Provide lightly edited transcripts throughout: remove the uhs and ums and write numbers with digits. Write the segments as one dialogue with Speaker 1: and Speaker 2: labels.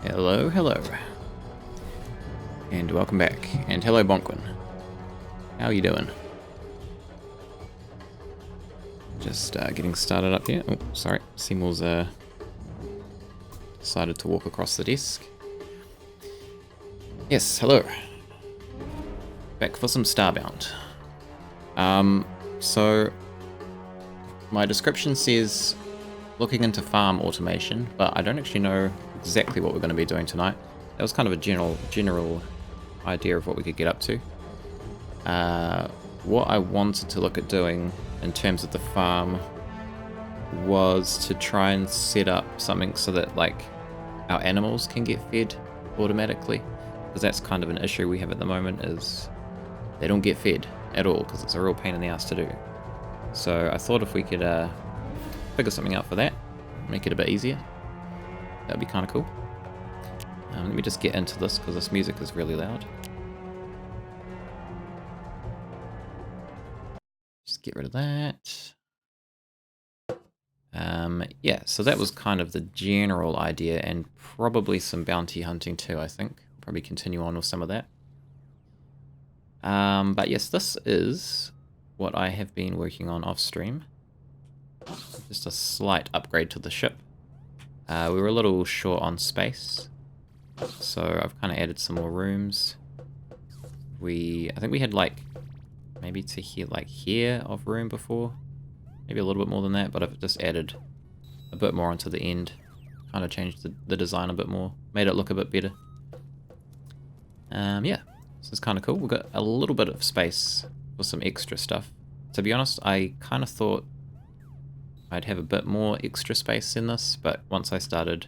Speaker 1: Hello, hello. And welcome back. And hello, Bonkwin. How are you doing? Just getting started up here. Oh, sorry. Seymour's decided to walk across the desk. Yes, hello. Back for some Starbound. So my description says looking into farm automation, but I don't actually know exactly what we're going to be doing tonight. That was kind of a general idea of what we could get up to. What I wanted to look at doing in terms of the farm was to try and set up something so that like our animals can get fed automatically, because that's kind of an issue we have at the moment, is they don't get fed at all because it's a real pain in the ass to do. So I thought if we could figure something out for that, make it a bit easier, that'd be kind of cool. Let me just get into this because this music is really loud. Just get rid of that. Yeah, so that was kind of the general idea, and probably some bounty hunting too, I think. Probably continue on with some of that. But yes, this is what I have been working on off stream. Just a slight upgrade to the ship. We were a little short on space, so I've kind of added some more rooms. I think we had like maybe to here of room before, maybe a little bit more than that, but I've just added a bit more onto the end, kind of changed the design a bit more, made it look a bit better. Yeah, this is kind of cool. We've got a little bit of space for some extra stuff. To be honest, I kind of thought I'd have a bit more extra space in this, but once I started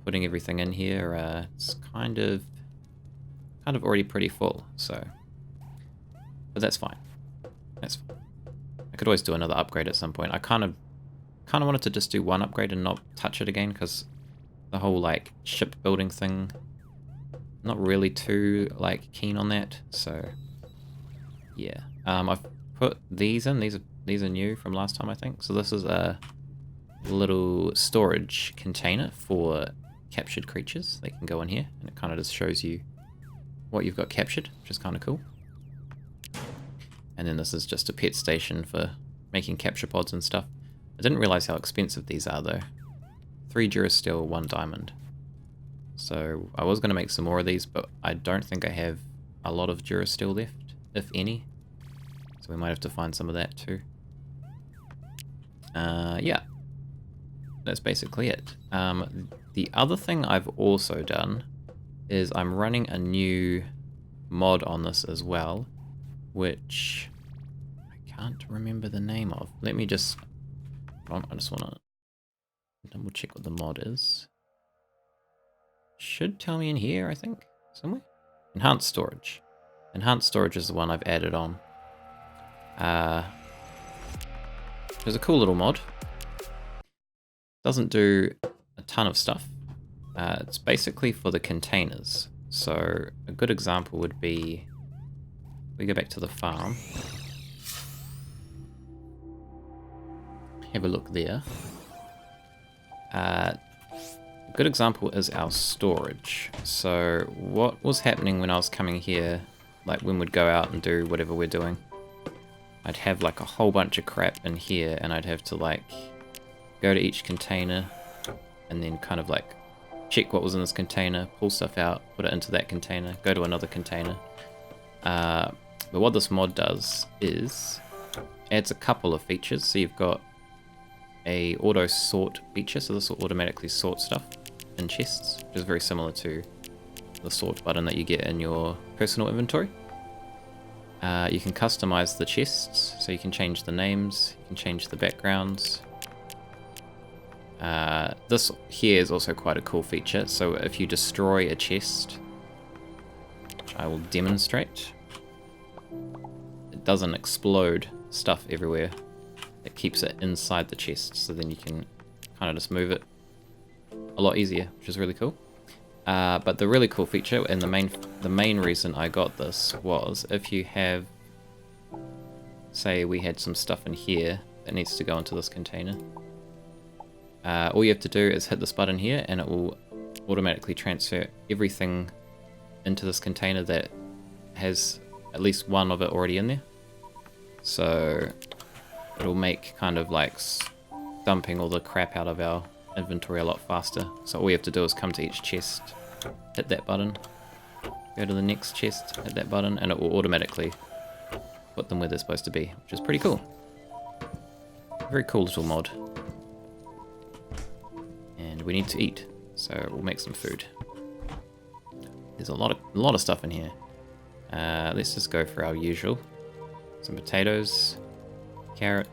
Speaker 1: putting everything in here, it's kind of already pretty full, so, but that's fine. That's fine. I could always do another upgrade at some point. I kind of wanted to just do one upgrade and not touch it again, because the whole like ship building thing, not really too like keen on that. So yeah, I've put these in. These are new from last time, I think. So this is a little storage container for captured creatures. They can go in here, and it kind of just shows you what you've got captured, which is kind of cool. And then this is just a pet station for making capture pods and stuff. I didn't realize how expensive these are though. 3 Durasteel, 1 diamond. So I was going to make some more of these, but I don't think I have a lot of Durasteel left, if any. So we might have to find some of that too. Yeah, that's basically it. The other thing I've also done is I'm running a new mod on this as well, which I can't remember the name of. Let me just... I just want to double check what the mod is. Should tell me in here, I think, somewhere. Enhanced storage. Enhanced storage is the one I've added on. There's a cool little mod. Doesn't do a ton of stuff. It's basically for the containers. So a good example would be, we go back to the farm. Have a look there. A good example is our storage. So what was happening when I was coming here, like when we'd go out and do whatever we're doing, I'd have like a whole bunch of crap in here, and I'd have to like go to each container and then kind of like check what was in this container, pull stuff out, put it into that container, go to another container. But what this mod does is adds a couple of features. So you've got a auto sort feature, so this will automatically sort stuff in chests, which is very similar to the sort button that you get in your personal inventory. You can customize the chests, so you can change the names, you can change the backgrounds. This here is also quite a cool feature. So if you destroy a chest, which I will demonstrate, it doesn't explode stuff everywhere. It keeps it inside the chest, so then you can kind of just move it a lot easier, which is really cool. But the really cool feature, and the main reason I got this, was if you have, say we had some stuff in here that needs to go into this container, all you have to do is hit this button here, and it will automatically transfer everything into this container that has at least one of it already in there. So it'll make kind of like dumping all the crap out of our inventory a lot faster. So all we have to do is come to each chest, hit that button, go to the next chest, hit that button, and it will automatically put them where they're supposed to be, which is pretty cool. Very cool little mod. And we need to eat, so we'll make some food. There's a lot of stuff in here. Let's just go for our usual. Some potatoes, carrot.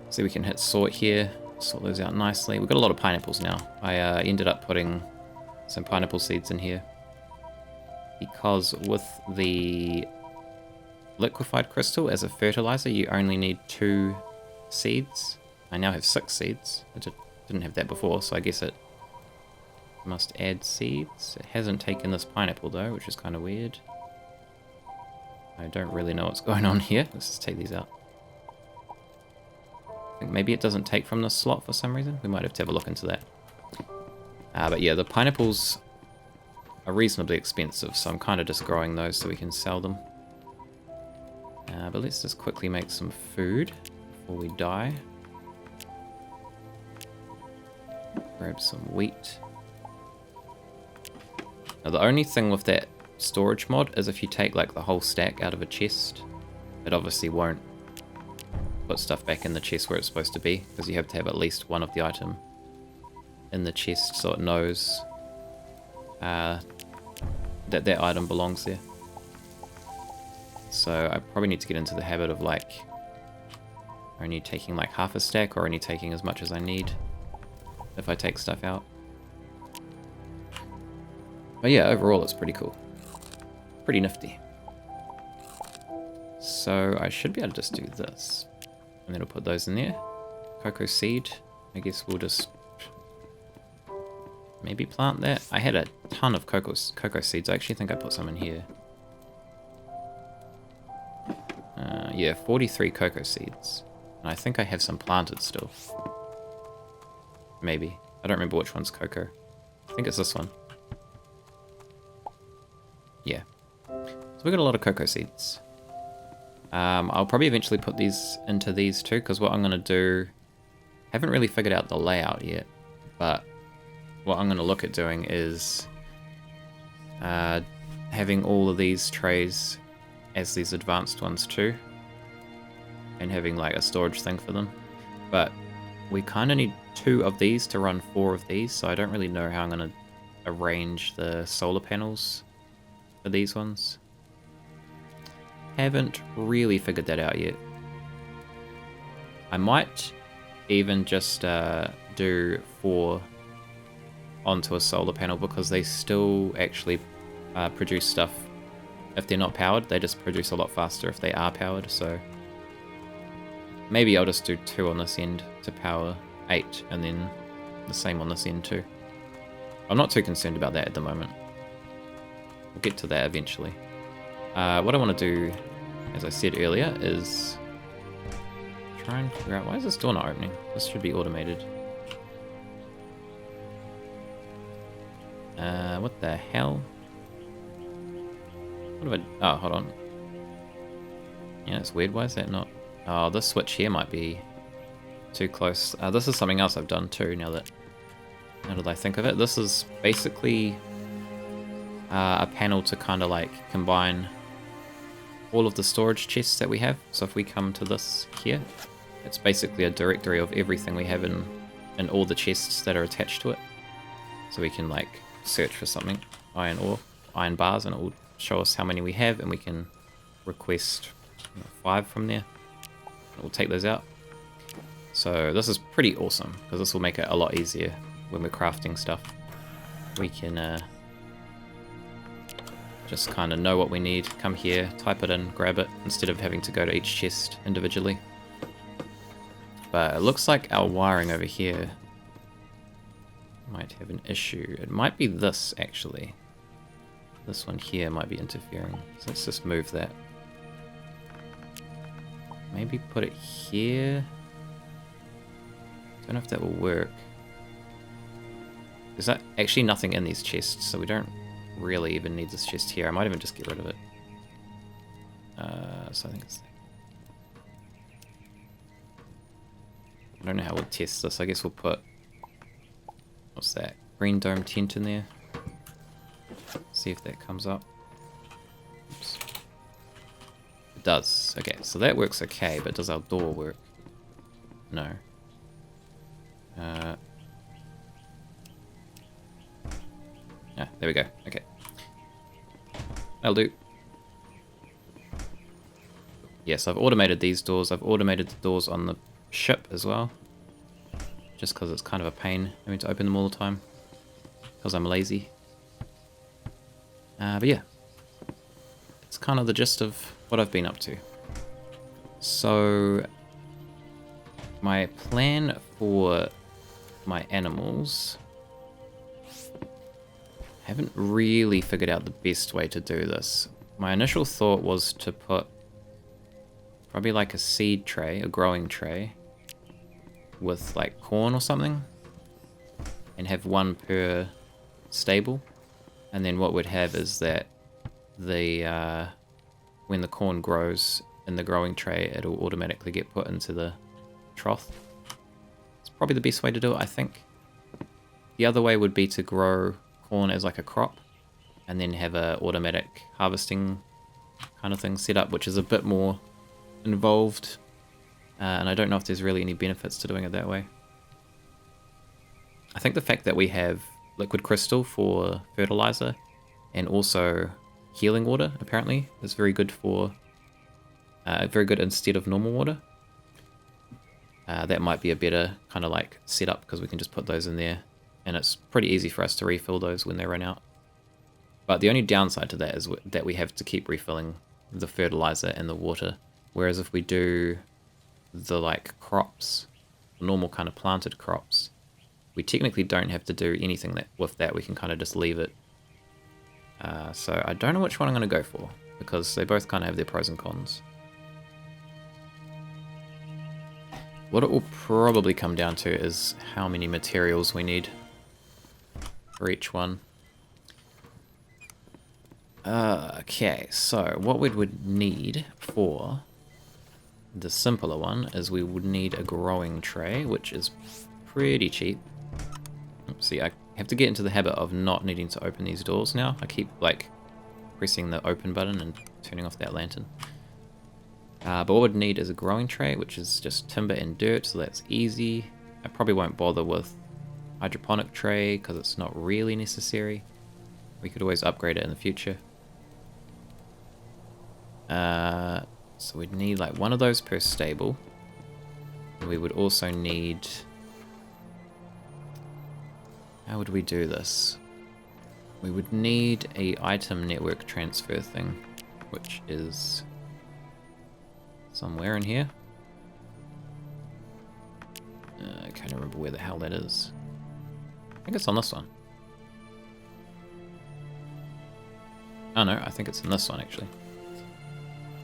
Speaker 1: See, we can hit sort here, sort those out nicely. We've got a lot of pineapples now. I ended up putting some pineapple seeds in here because with the liquefied crystal as a fertilizer, you only need 2 seeds. I now have 6 seeds. I didn't have that before, so I guess it must add seeds. It hasn't taken this pineapple though, which is kind of weird. I don't really know what's going on here. Let's just take these out. I think maybe it doesn't take from this slot for some reason. We might have to have a look into that. But yeah, the pineapples are reasonably expensive, so I'm kind of just growing those so we can sell them. But let's just quickly make some food before we die. Grab some wheat. Now the only thing with that storage mod is if you take like the whole stack out of a chest, it obviously won't put stuff back in the chest where it's supposed to be, because you have to have at least one of the item in the chest so it knows that that item belongs there. So I probably need to get into the habit of like only taking like half a stack or only taking as much as I need if I take stuff out. But yeah, overall it's pretty cool. Pretty nifty. So I should be able to just do this. And then I'll put those in there. Cocoa seed. I guess we'll just maybe plant that. I had a ton of cocoa seeds. I actually think I put some in here. Yeah, 43 cocoa seeds. And I think I have some planted still. Maybe. I don't remember which one's cocoa. I think it's this one. Yeah. So we got a lot of cocoa seeds. I'll probably eventually put these into these too, because what I'm going to do... haven't really figured out the layout yet, but what I'm going to look at doing is having all of these trays as these advanced ones too, and having like a storage thing for them. But we kind of need 2 of these to run 4 of these, so I don't really know how I'm going to arrange the solar panels for these ones. Haven't really figured that out yet. I might even just do 4 onto a solar panel, because they still actually produce stuff if they're not powered. They just produce a lot faster if they are powered, so maybe I'll just do 2 on this end to power 8 and then the same on this end too. I'm not too concerned about that at the moment. We'll get to that eventually. What I want to do, as I said earlier, is try and figure out, why is this door not opening? This should be automated. What the hell? What have I... oh, hold on. Yeah, it's weird. Why is that not... oh, this switch here might be too close. This is something else I've done too, now that I think of it. This is basically a panel to kind of like combine all of the storage chests that we have. So if we come to this here, it's basically a directory of everything we have in all the chests that are attached to it. So we can like search for something, iron ore, iron bars, and it will show us how many we have, and we can request 5 from there. It will take those out. So this is pretty awesome, because this will make it a lot easier when we're crafting stuff. We can just kind of know what we need, come here, type it in, grab it, instead of having to go to each chest individually. But it looks like our wiring over here might have an issue. It might be this, actually. This one here might be interfering. So let's just move that. Maybe put it here. Don't know if that will work. There's actually nothing in these chests, so we don't really even need this chest here. I might even just get rid of it. So I think it's... I don't know how we'll test this. I guess we'll put... What's that? Green dome tent in there. See if that comes up. Oops. It does. Okay, so that works okay, but does our door work? No. Yeah, there we go. Okay. That'll do. Yes, I've automated these doors. I've automated the doors on the ship as well. Just because it's kind of a pain having to open them all the time. Because I'm lazy. But yeah. It's kind of the gist of what I've been up to. So... my plan for my animals... I haven't really figured out the best way to do this. My initial thought was to put probably like a seed tray, a growing tray, with like corn or something, and have one per stable. And then what we'd have is that the when the corn grows in the growing tray, it'll automatically get put into the trough. It's probably the best way to do it, I think. The other way would be to grow corn as like a crop and then have a automatic harvesting kind of thing set up, which is a bit more involved, and I don't know if there's really any benefits to doing it that way. I think the fact that we have liquid crystal for fertilizer and also healing water apparently is very good for very good instead of normal water. That might be a better kind of like setup because we can just put those in there. And it's pretty easy for us to refill those when they run out. But the only downside to that is that we have to keep refilling the fertilizer and the water. Whereas if we do the like crops, normal kind of planted crops, we technically don't have to do anything with that. We can kind of just leave it. So I don't know which one I'm going to go for, because they both kind of have their pros and cons. What it will probably come down to is how many materials we need for each one. Okay, so what we would need for the simpler one is we would need a growing tray, which is pretty cheap. See, I have to get into the habit of not needing to open these doors now. I keep like pressing the open button and turning off that lantern. But what we'd need is a growing tray, which is just timber and dirt, so that's easy. I probably won't bother with hydroponic tray because it's not really necessary. We could always upgrade it in the future. So we'd need like one of those per stable. We would also need... How would we do this? We would need a item network transfer thing, which is somewhere in here. I can't remember where the hell that is. I think it's on this one. Oh no, I think it's in this one actually.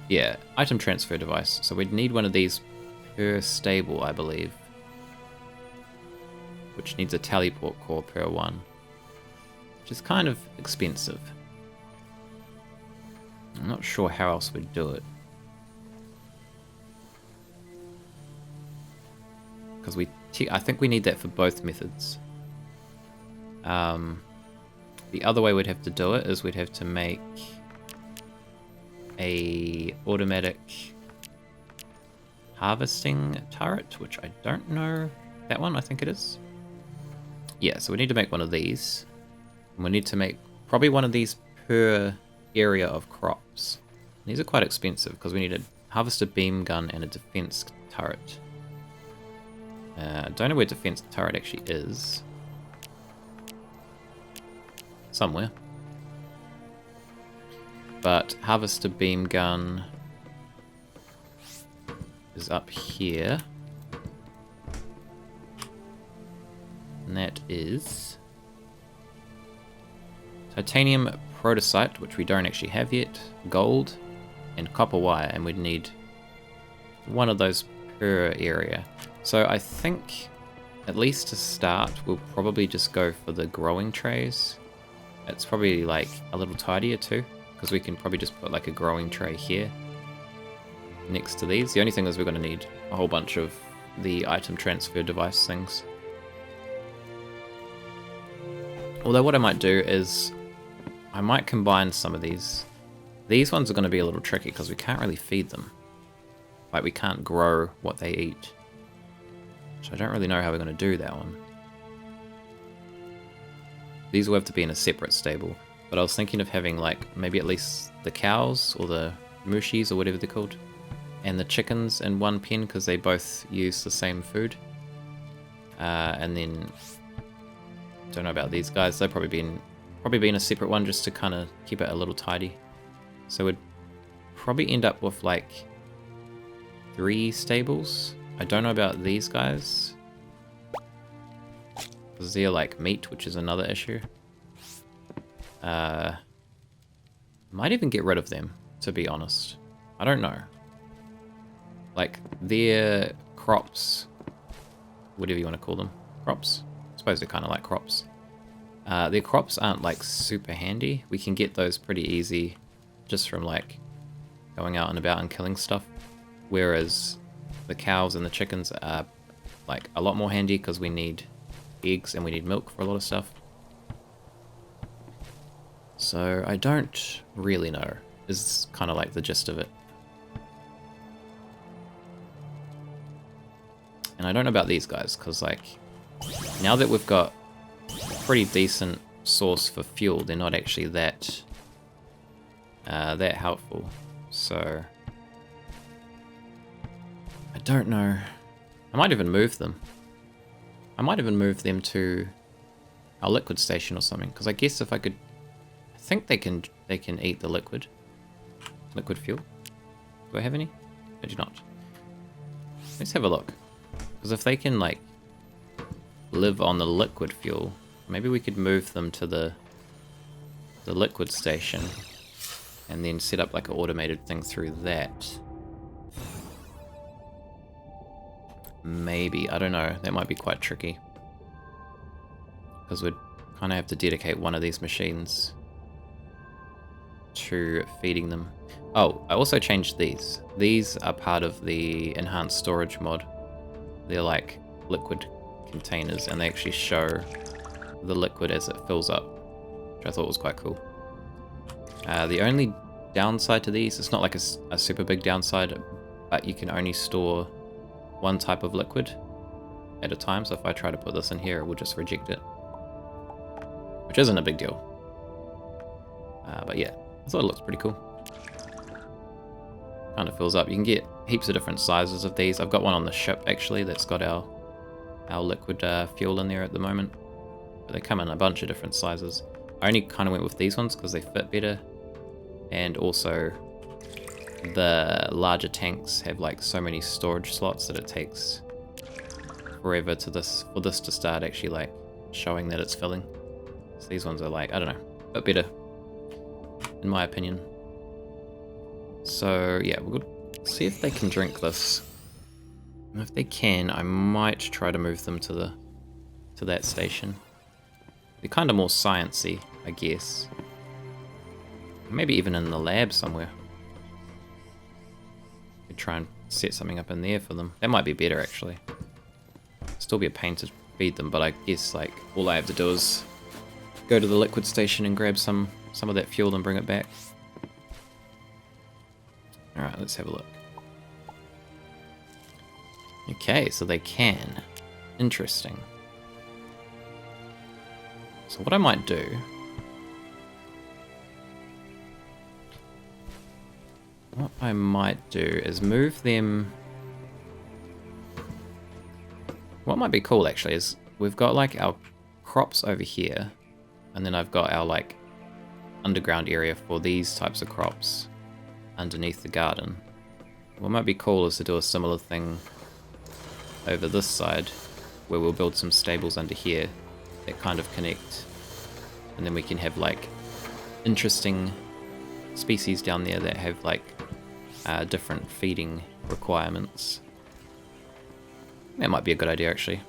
Speaker 1: Yeah, item transfer device. So we'd need one of these per stable, I believe. Which needs a teleport core per one. Which is kind of expensive. I'm not sure how else we'd do it. Because I think we need that for both methods. The other way we'd have to do it is we'd have to make a automatic harvesting turret, which I don't know. That one, I think it is. Yeah, so we need to make one of these. And we need to make probably one of these per area of crops. These are quite expensive because we need a harvester beam gun and a defense turret. Don't know where defense turret actually is. Somewhere. But harvester beam gun is up here. And that is titanium protosite, which we don't actually have yet, gold, and copper wire, and we'd need one of those per area. So I think at least to start, we'll probably just go for the growing trays. It's probably like a little tidier too, because we can probably just put like a growing tray here next to these. The only thing is we're going to need a whole bunch of the item transfer device things. Although what I might do is I might combine some of these. These ones are going to be a little tricky because we can't really feed them. Like, we can't grow what they eat. So I don't really know how we're going to do that one. These will have to be in a separate stable. But I was thinking of having, like, maybe at least the cows or the mushis or whatever they're called, and the chickens in one pen because they both use the same food. And then, don't know about these guys. They'll probably be in a separate one just to kind of keep it a little tidy. So we'd probably end up with like 3 stables. I don't know about these guys, because they're like meat, which is another issue. Might even get rid of them, to be honest. I don't know. Like, their crops, whatever you want to call them. Crops? I suppose they're kind of like crops. Their crops aren't like super handy. We can get those pretty easy just from like going out and about and killing stuff. Whereas the cows and the chickens are like a lot more handy because we need eggs and we need milk for a lot of stuff. So I don't really know, is kind of like the gist of it. And I don't know about these guys because like now that we've got a pretty decent source for fuel, they're not actually that helpful. So I don't know. I might even move them. I might even move them to our liquid station or something, because I guess if I could, I think they can eat the liquid fuel. Do I have any? I do not. Let's have a look. Because if they can like live on the liquid fuel, maybe we could move them to the liquid station and then set up like an automated thing through that. Maybe, I don't know, that might be quite tricky. Because we'd kind of have to dedicate one of these machines to feeding them. Oh, I also changed these. These are part of the enhanced storage mod. They're like liquid containers and they actually show the liquid as it fills up, which I thought was quite cool. The only downside to these, it's not like a super big downside, but you can only store one type of liquid at a time. So if I try to put this in here, it will just reject it, which isn't a big deal. But yeah, I thought it looks pretty cool. Kind of fills up. You can get heaps of different sizes of these. I've got one on the ship actually that's got our liquid fuel in there at the moment. But they come in a bunch of different sizes. I only kind of went with these ones because they fit better, and also the larger tanks have like so many storage slots that it takes forever for this to start actually like showing that it's filling. So these ones are like, I don't know, a bit better in my opinion. So yeah, we'll see if they can drink this. And if they can, I might try to move them to that station. They're kind of more sciencey, I guess. Maybe even in the lab somewhere. Could try and set something up in there for them. That might be better actually. Still be a pain to feed them, but I guess like all I have to do is go to the liquid station and grab some of that fuel and bring it back. Alright, let's have a look. Okay, so they can. Interesting. So what I might do... What I might do is move them... What might be cool actually is we've got like our crops over here, and then I've got our like underground area for these types of crops underneath the garden. What might be cool is to do a similar thing over this side, where we'll build some stables under here that kind of connect, and then we can have like interesting species down there that have like different feeding requirements. That might be a good idea actually.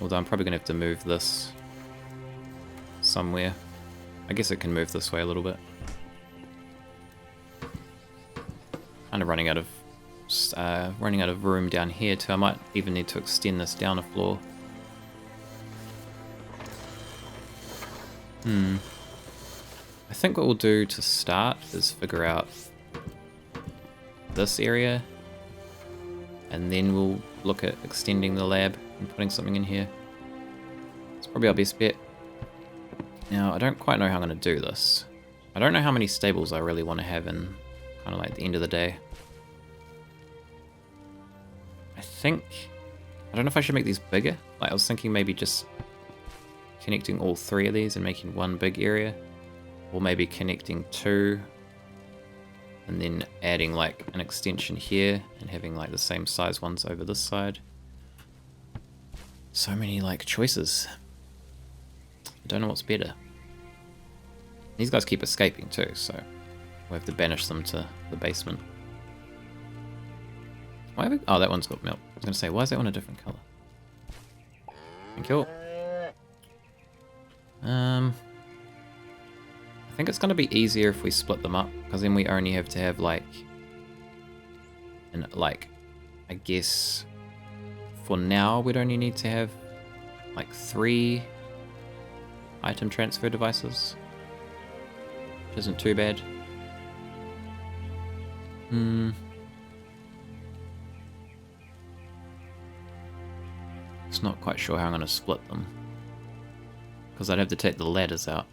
Speaker 1: Although I'm probably going to have to move this somewhere. I guess it can move this way a little bit. Kind of running out of room down here too. I might even need to extend this down a floor. I think what we'll do to start is figure out this area, and then we'll look at extending the lab and putting something in here. It's probably our best bet. Now, I don't quite know how I'm going to do this. I don't know how many stables I really want to have in kind of like the end of the day. I don't know if I should make these bigger. Like, I was thinking maybe just connecting all 3 of these and making one big area, or maybe connecting 2 and then adding like an extension here and having like the same size ones over this side. So many like choices. I don't know what's better. These guys keep escaping too, so we'll have to banish them to the basement. Why have we... Oh, that one's got milk. I was going to say, why is that one a different colour? Thank you. I think it's going to be easier if we split them up, because then we only have to have like... And like, I guess for now we'd only need to have like 3 item transfer devices, which isn't too bad. Just not quite sure how I'm going to split them, because I'd have to take the ladders out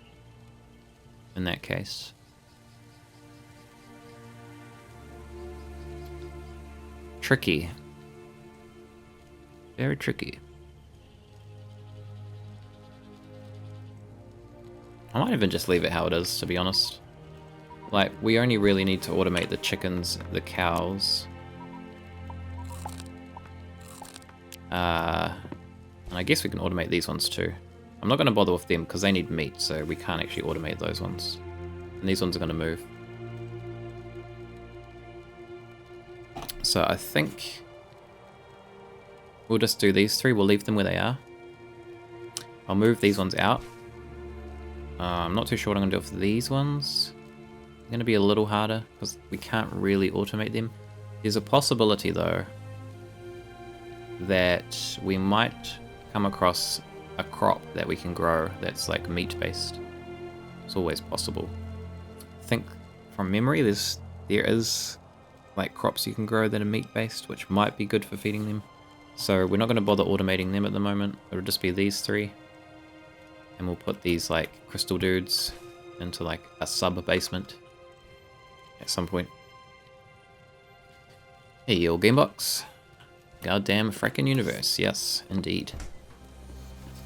Speaker 1: in that case. Tricky. Very tricky. I might even just leave it how it is, to be honest. Like, we only really need to automate the chickens, the cows. And I guess we can automate these ones too. I'm not going to bother with them because they need meat, so we can't actually automate those ones. And these ones are going to move. So I think we'll just do these 3. We'll leave them where they are. I'll move these ones out. I'm not too sure what I'm going to do with these ones. They're going to be a little harder because we can't really automate them. There's a possibility though that we might come across a crop that we can grow that's like meat based. It's always possible. I think from memory there is like crops you can grow that are meat based, which might be good for feeding them. So we're not going to bother automating them at the moment. It'll just be these 3. And we'll put these like crystal dudes into like a sub basement at some point. Hey, old gamebox. Goddamn frackin' universe, yes, indeed.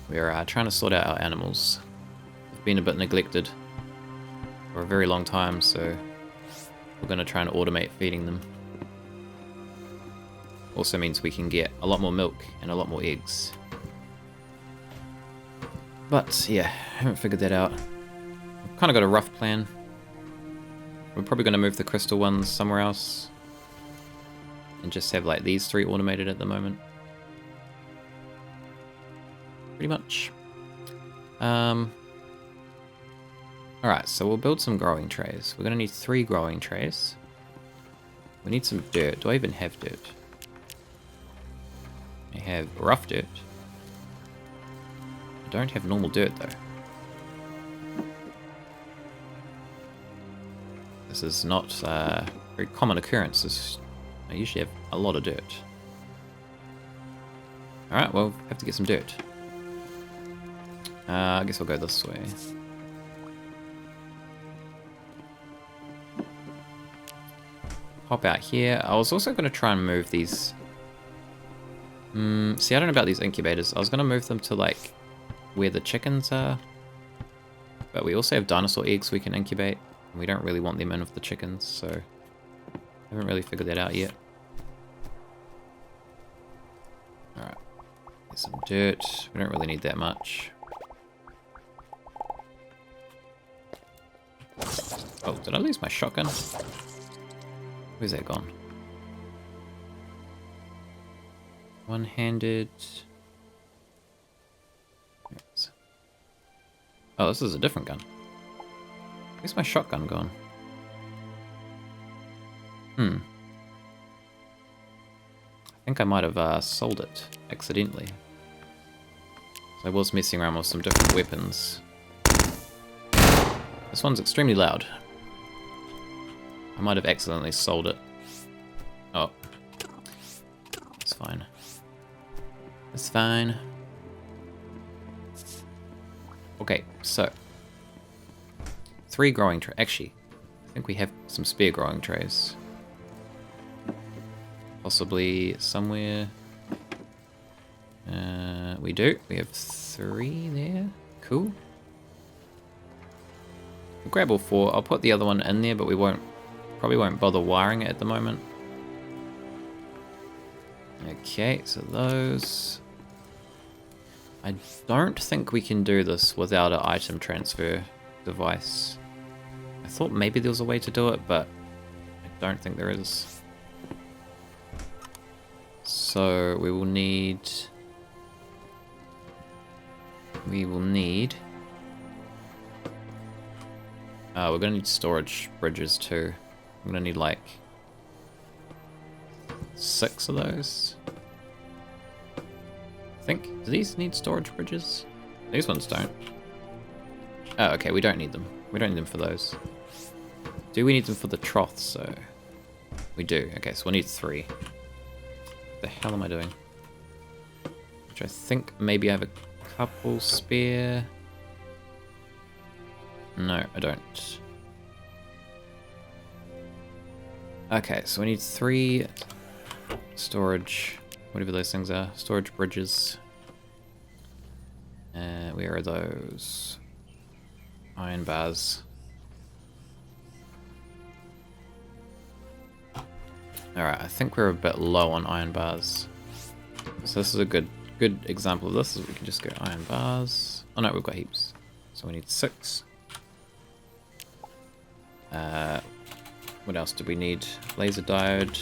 Speaker 1: We're trying to sort out our animals. They've been a bit neglected for a very long time, so we're going to try and automate feeding them. Also means we can get a lot more milk and a lot more eggs. But yeah, I haven't figured that out. I've kind of got a rough plan. We're probably going to move the crystal ones somewhere else and just have like these 3 automated at the moment. Pretty much. Alright, so we'll build some growing trays. We're going to need 3 growing trays. We need some dirt. Do I even have dirt? I have rough dirt. I don't have normal dirt though. This is not a very common occurrence. I usually have a lot of dirt. Alright, well, have to get some dirt. I guess I'll go this way. Pop out here. I was also going to try and move these. See, I don't know about these incubators. I was going to move them to like where the chickens are. But we also have dinosaur eggs we can incubate. And we don't really want them in with the chickens, so I haven't really figured that out yet. Alright. There's some dirt. We don't really need that much. Oh, did I lose my shotgun? Where's that gone? One-handed. Oh, this is a different gun. Where's my shotgun gone? I think I might have sold it accidentally. So I was messing around with some different weapons. This one's extremely loud. I might have accidentally sold it. Oh. It's fine. It's fine. Okay, so. 3 growing trays. Actually, I think we have some spare growing trays. Possibly somewhere. We do. We have 3 there. Cool. We'll grab all 4. I'll put the other one in there, but we probably won't bother wiring it at the moment. Okay, so those. I don't think we can do this without an item transfer device. I thought maybe there was a way to do it, but I don't think there is. So we will need... we're gonna need storage bridges too. I'm gonna need like 6 of those. I think. Do these need storage bridges? These ones don't. Oh, okay, we don't need them. We don't need them for those. Do we need them for the troughs? So we do. Okay, so we'll need 3. What the hell am I doing? Which I think maybe I have a couple spare. No, I don't. Okay, so we need 3 storage, whatever those things are, storage bridges. Where are those? Iron bars. Alright, I think we're a bit low on iron bars. So this is a good example of this, is we can just go iron bars. Oh no, we've got heaps. So we need 6. What else do we need? Laser diode.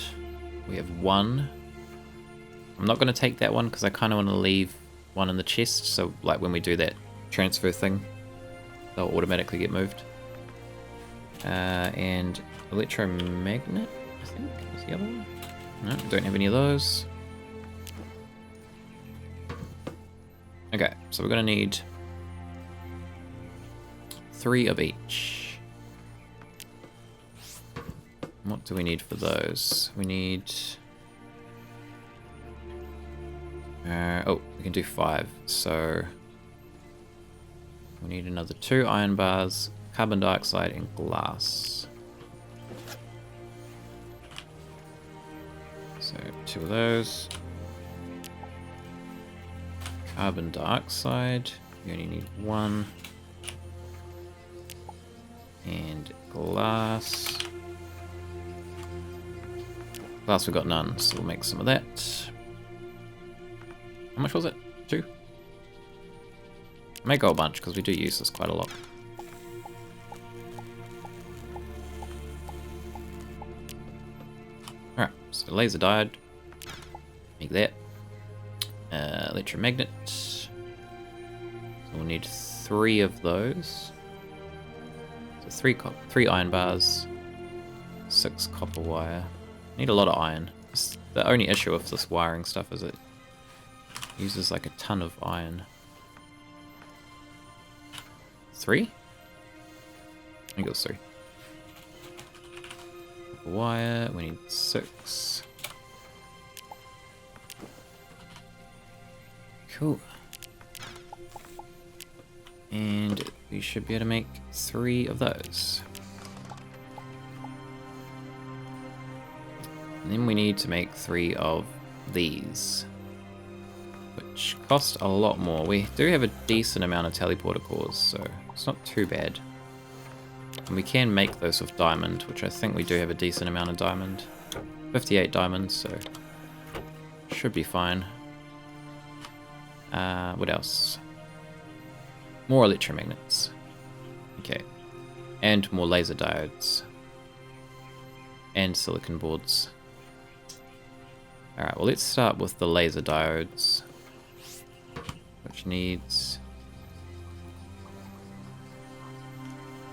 Speaker 1: We have 1. I'm not going to take that one because I kind of want to leave 1 in the chest, so like when we do that transfer thing, they'll automatically get moved. And electromagnet, I think, is the other one. No, don't have any of those. Okay, so we're going to need 3 of each. What do we need for those? We need... oh, we can do 5. So we need another 2 iron bars, carbon dioxide, and glass. So 2 of those. Carbon dioxide, you only need 1. And glass. Glass we've got none, so we'll make some of that. How much was it? 2? Make a bunch because we do use this quite a lot. Alright, so laser diode. Make that. Electromagnet. So we'll need 3 of those. So 3 iron bars. 6 copper wire. Need a lot of iron. The only issue with this wiring stuff is it uses like a ton of iron. 3? I think it was 3. Wire, we need 6. Cool. And we should be able to make 3 of those. And then we need to make 3 of these, which cost a lot more. We do have a decent amount of teleporter cores, so it's not too bad. And we can make those with diamond, which I think we do have a decent amount of diamond. 58 diamonds, so should be fine. What else? More electromagnets. Okay. And more laser diodes. And silicon boards. Alright, well let's start with the laser diodes. Which needs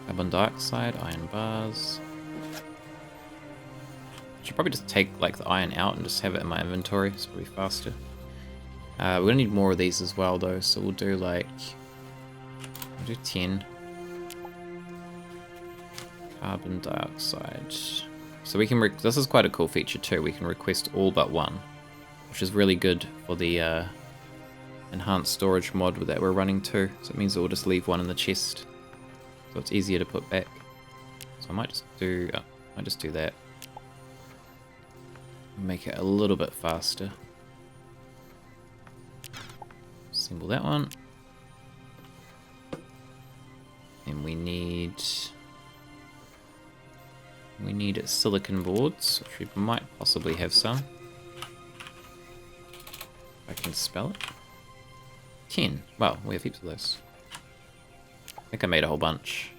Speaker 1: Carbon dioxide, iron bars. Should probably just take like the iron out and just have it in my inventory, so it'll be faster. We're gonna need more of these as well though, so we'll do like, we'll do 10. Carbon dioxide. So we can, this is quite a cool feature too, we can request all but one, which is really good for the enhanced storage mod that we're running too. So it means we'll just leave one in the chest, so it's easier to put back. So I might just do, that. Make it a little bit faster. Assemble that one. And we need silicon boards, which we might possibly have some. If I can spell it. 10. Wow, we have heaps of those. I think I made a whole bunch,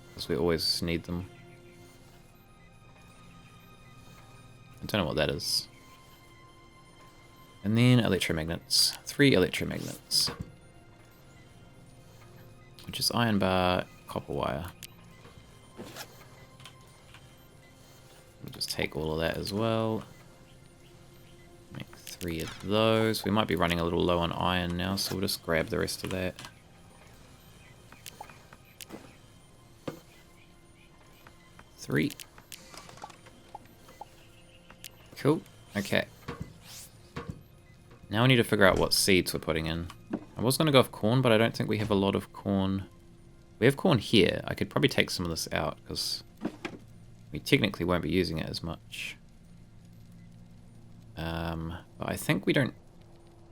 Speaker 1: because we always need them. I don't know what that is. And then electromagnets. 3 electromagnets. Which is iron bar, copper wire. We'll just take all of that as well. Make 3 of those. We might be running a little low on iron now, so we'll just grab the rest of that. Three. Cool. Okay. Now we need to figure out what seeds we're putting in. I was going to go with corn, but I don't think we have a lot of corn. We have corn here. I could probably take some of this out, because we technically won't be using it as much. But I think we don't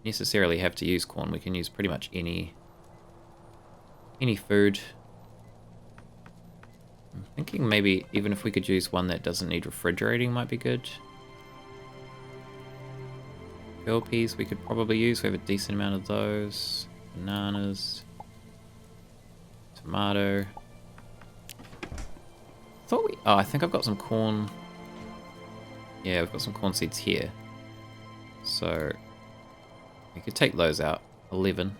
Speaker 1: necessarily have to use corn. We can use pretty much any food. I'm thinking maybe even if we could use one that doesn't need refrigerating might be good. Girl peas we could probably use. We have a decent amount of those. Bananas. Tomato. I think I've got some corn. Yeah, we've got some corn seeds here. So we could take those out. 11.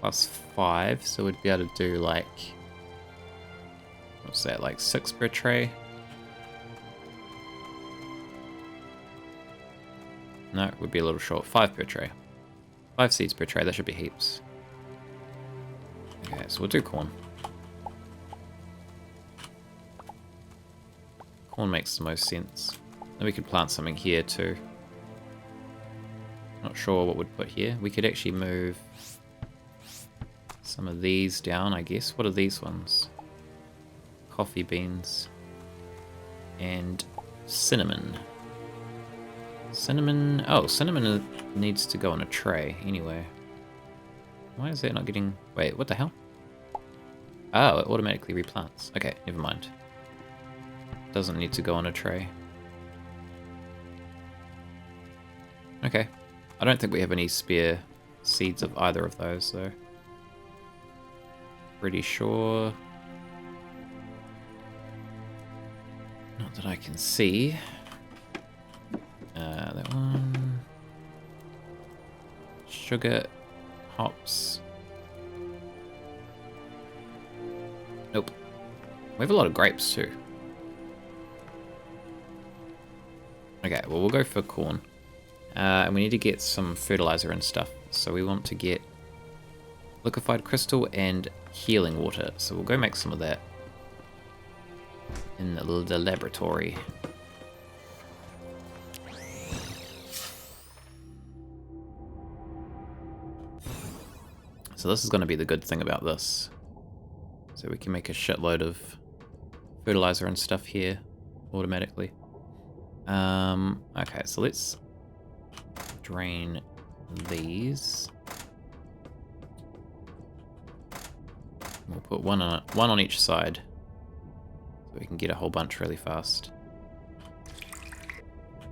Speaker 1: Plus 5, so we'd be able to do like, what's that, like 6 per tray? No, it would be a little short. 5 per tray. 5 seeds per tray, that should be heaps. Okay, so we'll do corn. Corn makes the most sense. Then we could plant something here too. Not sure what we'd put here. We could actually move some of these down, I guess. What are these ones? Coffee beans. And cinnamon. Cinnamon... Oh, cinnamon needs to go on a tray anyway. Why is that not getting... Wait, what the hell? Oh, it automatically replants. Okay, never mind. Doesn't need to go on a tray. Okay. I don't think we have any spare seeds of either of those, though. Pretty sure. Not that I can see. That one. Sugar. Hops. Nope. We have a lot of grapes, too. Okay, well, we'll go for corn. And we need to get some fertilizer and stuff. So we want to get liquefied crystal and healing water. So we'll go make some of that in the laboratory. So this is going to be the good thing about this. So we can make a shitload of fertilizer and stuff here automatically. Okay, so let's drain these. We'll put one on each side, so we can get a whole bunch really fast.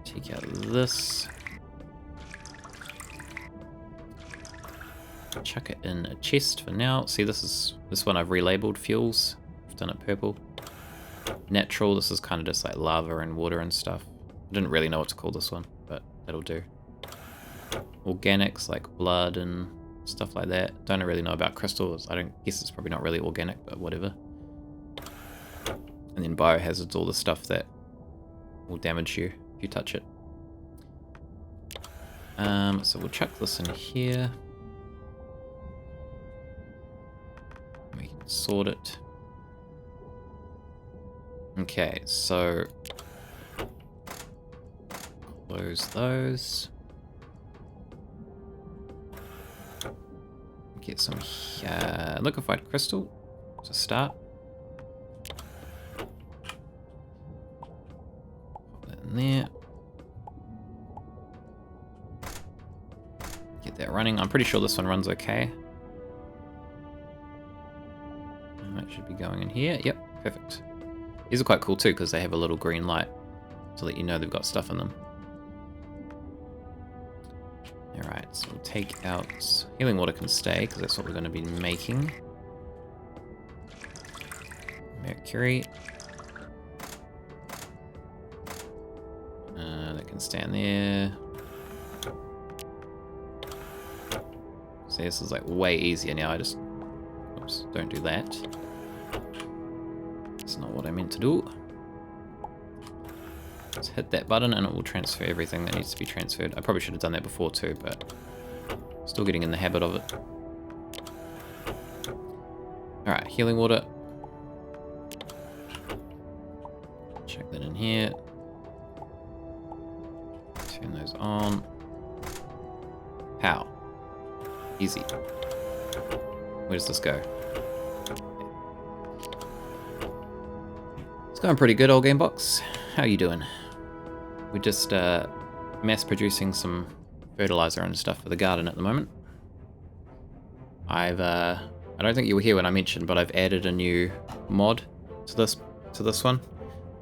Speaker 1: Take out this. Chuck it in a chest for now. See, this one I've relabeled fuels. I've done it purple. Natural, this is kind of just like lava and water and stuff. I didn't really know what to call this one, but that'll do. Organics like blood and stuff like that. Don't really know about crystals. I don't guess it's probably not really organic, but whatever. And then biohazards, all the stuff that will damage you if you touch it. So we'll chuck this in here. We can sort it. Okay, so close those. Get some liquefied crystal to start. Put that in there. Get that running. I'm pretty sure this one runs okay. And that should be going in here. Yep, perfect. These are quite cool too because they have a little green light to let you know they've got stuff in them. Alright, so we'll take out... Healing water can stay, because that's what we're going to be making. Mercury. That can stand there. See, this is like way easier now. I just... Oops, don't do that. That's not what I meant to do. Let's hit that button and it will transfer everything that needs to be transferred. I probably should have done that before too, but still getting in the habit of it. Alright, healing water. Check that in here. Turn those on. How? Easy. Where does this go? It's going pretty good, old Gamebox. How are you doing? We're just mass producing some fertilizer and stuff for the garden at the moment. I don't think you were here when I mentioned, but I've added a new mod to this one.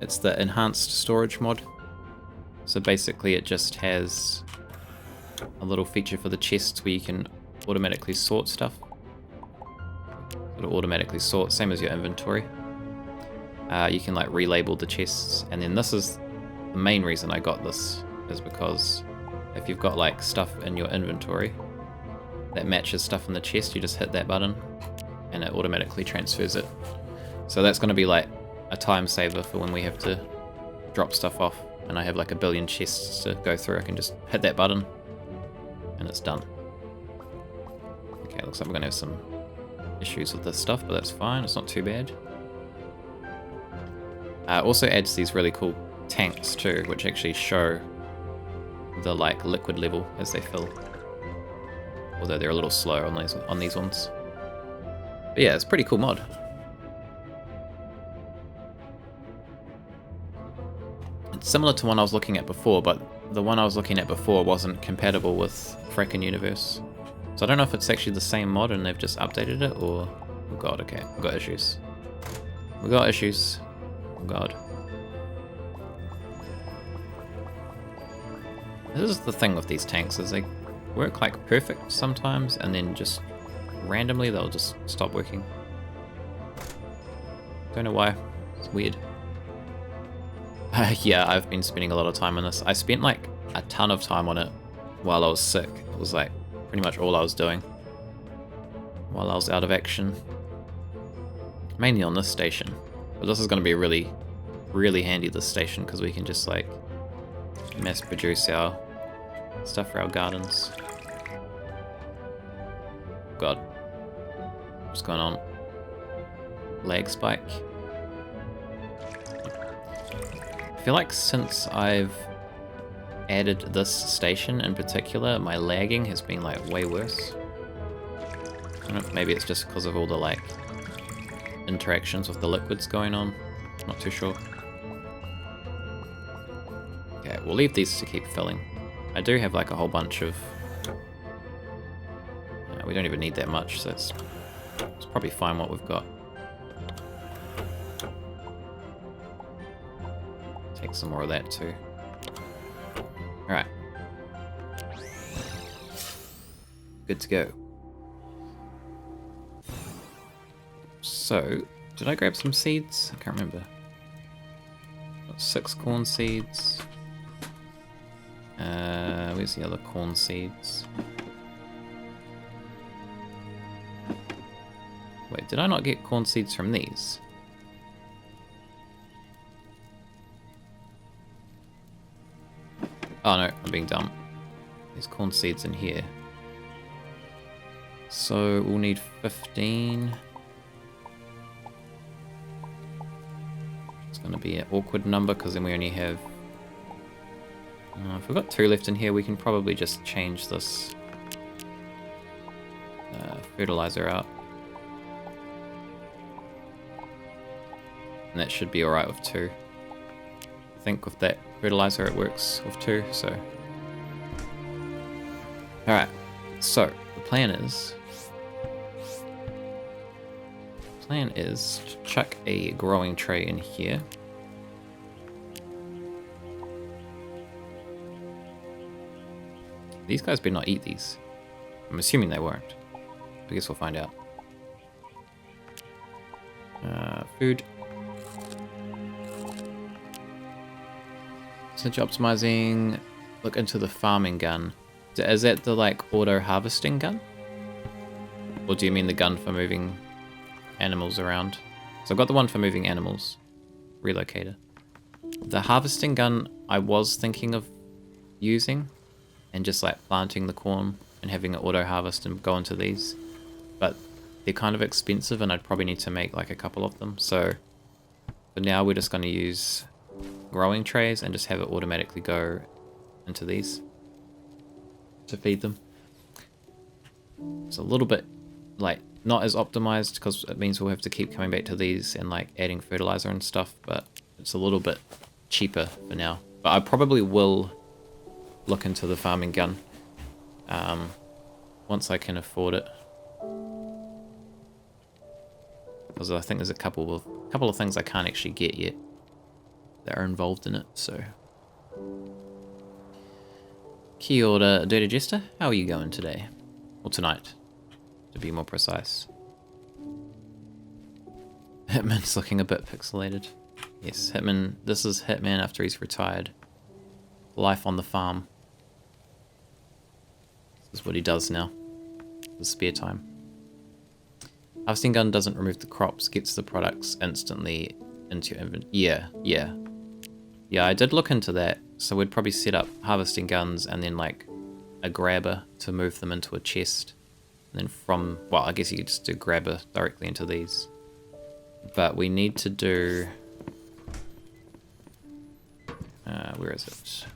Speaker 1: It's the enhanced storage mod. So basically it just has a little feature for the chests where you can automatically sort stuff. It'll automatically sort, same as your inventory. You can like relabel the chests, and then this is the main reason I got this, is because if you've got like stuff in your inventory that matches stuff in the chest, you just hit that button and it automatically transfers it. So that's going to be like a time saver for when we have to drop stuff off and I have like a billion chests to go through. I can just hit that button and it's done. Okay, looks like we're going to have some issues with this stuff, but that's fine, it's not too bad. Also adds these really cool tanks too, which actually show the like liquid level as they fill. Although they're a little slower on these ones. But yeah, it's a pretty cool mod. It's similar to one I was looking at before, but the one I was looking at before wasn't compatible with Frackin Universe. So I don't know if it's actually the same mod and they've just updated it, or... Oh god, okay, we've got issues. We've got issues. Oh god. This is the thing with these tanks, is they work like perfect sometimes, and then just randomly they'll just stop working. Don't know why. It's weird. Yeah, I've been spending a lot of time on this. I spent like a ton of time on it while I was sick. It was like pretty much all I was doing while I was out of action. Mainly on this station. But this is going to be really, really handy, this station, because we can just like mass produce our stuff for our gardens. God. What's going on? Lag spike. I feel like since I've added this station in particular, my lagging has been like way worse. I don't know if maybe it's just because of all the like interactions with the liquids going on. Not too sure. Okay, we'll leave these to keep filling. I do have like a whole bunch of... we don't even need that much, so it's probably fine what we've got. Take some more of that too. Alright. Good to go. So, did I grab some seeds? I can't remember. Got 6 corn seeds. Where's the other corn seeds? Wait, did I not get corn seeds from these? Oh no, I'm being dumb. There's corn seeds in here. So we'll need 15. It's going to be an awkward number because then we only have... if we've got 2 left in here, we can probably just change this fertilizer out. And that should be alright with 2. I think with that fertilizer it works with 2, so... Alright, so the plan is to chuck a growing tray in here. These guys better not eat these. I'm assuming they won't. I guess we'll find out. Food. Since optimizing, look into the farming gun. Is that the like auto harvesting gun? Or do you mean the gun for moving animals around? So I've got the one for moving animals. Relocator. The harvesting gun I was thinking of using and just like planting the corn and having it auto harvest and go into these. But they're kind of expensive and I'd probably need to make like a couple of them. So for now we're just going to use growing trays and just have it automatically go into these to feed them. It's a little bit like not as optimized because it means we'll have to keep coming back to these and like adding fertilizer and stuff, but it's a little bit cheaper for now. But I probably will look into the farming gun once I can afford it, because I think there's a couple of things I can't actually get yet that are involved in it. So Kia ora, Dirty Jester, how are you going today? Or tonight, to be more precise. Hitman's looking a bit pixelated. Yes, Hitman, this is Hitman after he's retired. Life on the farm. This is what he does now. His spare time. Harvesting gun doesn't remove the crops, gets the products instantly into your inventory. Yeah, I did look into that. So we'd probably set up harvesting guns and then like a grabber to move them into a chest. And then from, well, I guess you could just do grabber directly into these. But we need to do... where is it?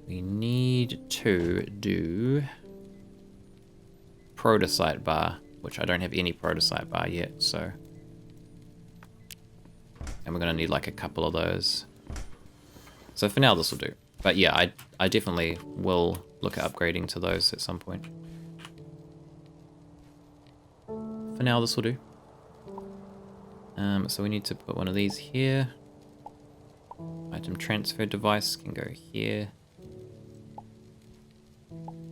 Speaker 1: We need to do protocyte bar, which I don't have any protocyte bar yet, so... And we're going to need like a couple of those. So for now this will do. But yeah, I definitely will look at upgrading to those at some point. For now this will do. So we need to put one of these here. Item transfer device can go here.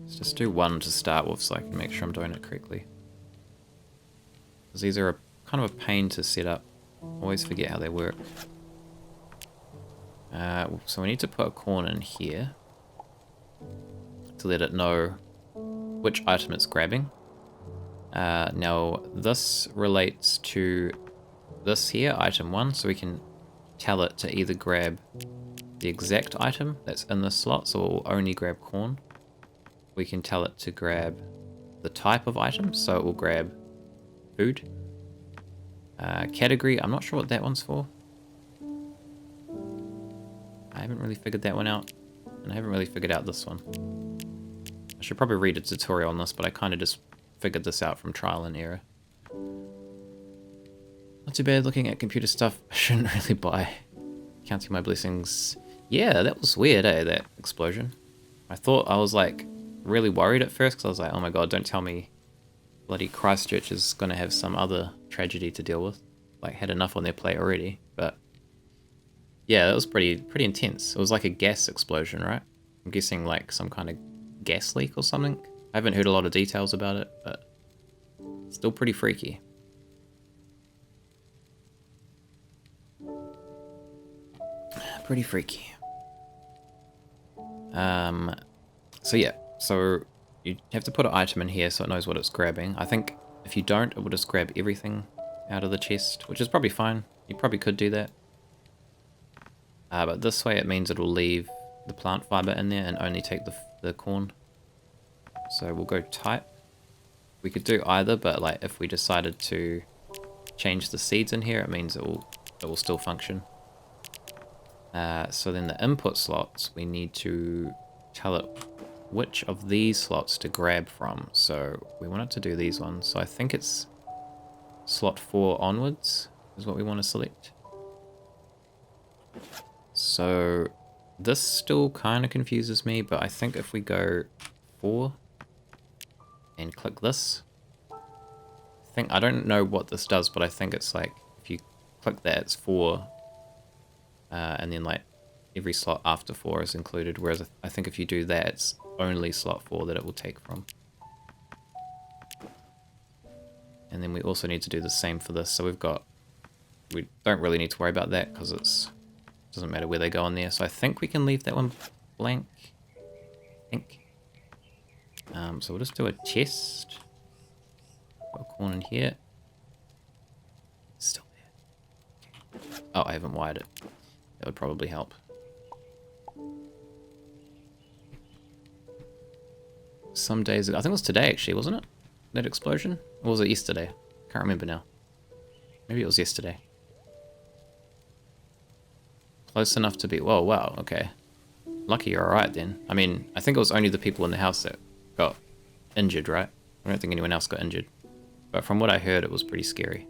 Speaker 1: Let's just do one to start with so I can make sure I'm doing it correctly. Because these are kind of a pain to set up. Always forget how they work. So we need to put a corn in here to let it know which item it's grabbing. Now this relates to this here, item 1, so we can tell it to either grab the exact item that's in this slot, so it will only grab corn. We can tell it to grab the type of item, so it will grab food. Category, I'm not sure what that one's for. I haven't really figured that one out, and I haven't really figured out this one. I should probably read a tutorial on this, but I kind of just figured this out from trial and error. Not too bad looking at computer stuff I shouldn't really buy. Counting my blessings. Yeah, that was weird, eh, that explosion. I was like really worried at first, because I was like, oh my god, don't tell me bloody Christchurch is going to have some other tragedy to deal with. Like, had enough on their plate already, but yeah, that was pretty intense. It was like a gas explosion, right? I'm guessing like some kind of gas leak or something. I haven't heard a lot of details about it, but still pretty freaky. Pretty freaky. So yeah, so you have to put an item in here so it knows what it's grabbing. I think if you don't, it will just grab everything out of the chest, which is probably fine. You probably could do that. But this way it means it will leave the plant fiber in there and only take the corn. So we'll go type. We could do either, but like if we decided to change the seeds in here, it means it will still function. So then the input slots, we need to tell it which of these slots to grab from. So we want it to do these ones. So I think it's slot 4 onwards is what we want to select. So this still kind of confuses me, but I think if we go 4 and click this, I don't know what this does, but I think it's like if you click that, it's 4, and then like every slot after 4 is included, whereas I think if you do that, it's only slot 4 that it will take from. And then we also need to do the same for this. So we don't really need to worry about that because it doesn't matter where they go in there. So I think we can leave that one blank. I think. So we'll just do a chest. Put a corn in here. It's still there. Oh, I haven't wired it. That would probably help. Some days ago, I think it was today actually, wasn't it? That explosion? Or was it yesterday? Can't remember now. Maybe it was yesterday. Close enough to be... Whoa, wow, okay. Lucky you're alright then. I mean, I think it was only the people in the house that got injured, right? I don't think anyone else got injured. But from what I heard, it was pretty scary.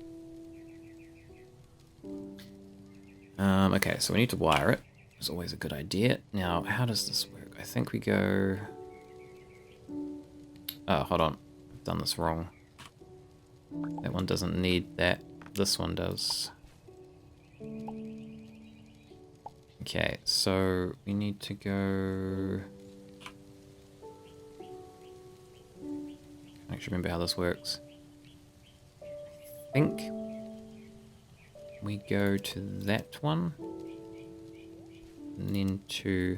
Speaker 1: Okay, so we need to wire it. It's always a good idea. Now, how does this work? I think we go... Oh, hold on. I've done this wrong. That one doesn't need that. This one does. Okay, so we need to go... I can't actually remember how this works. I think we go to that one, and then to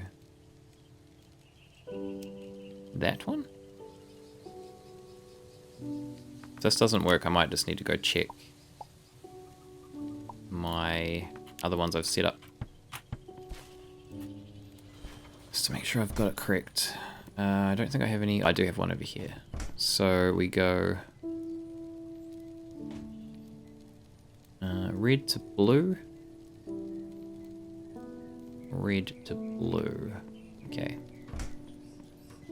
Speaker 1: that one. If this doesn't work, I might just need to go check my other ones I've set up. Just to make sure I've got it correct. I don't think I have any. I do have one over here. So we go red to blue. Red to blue. Okay.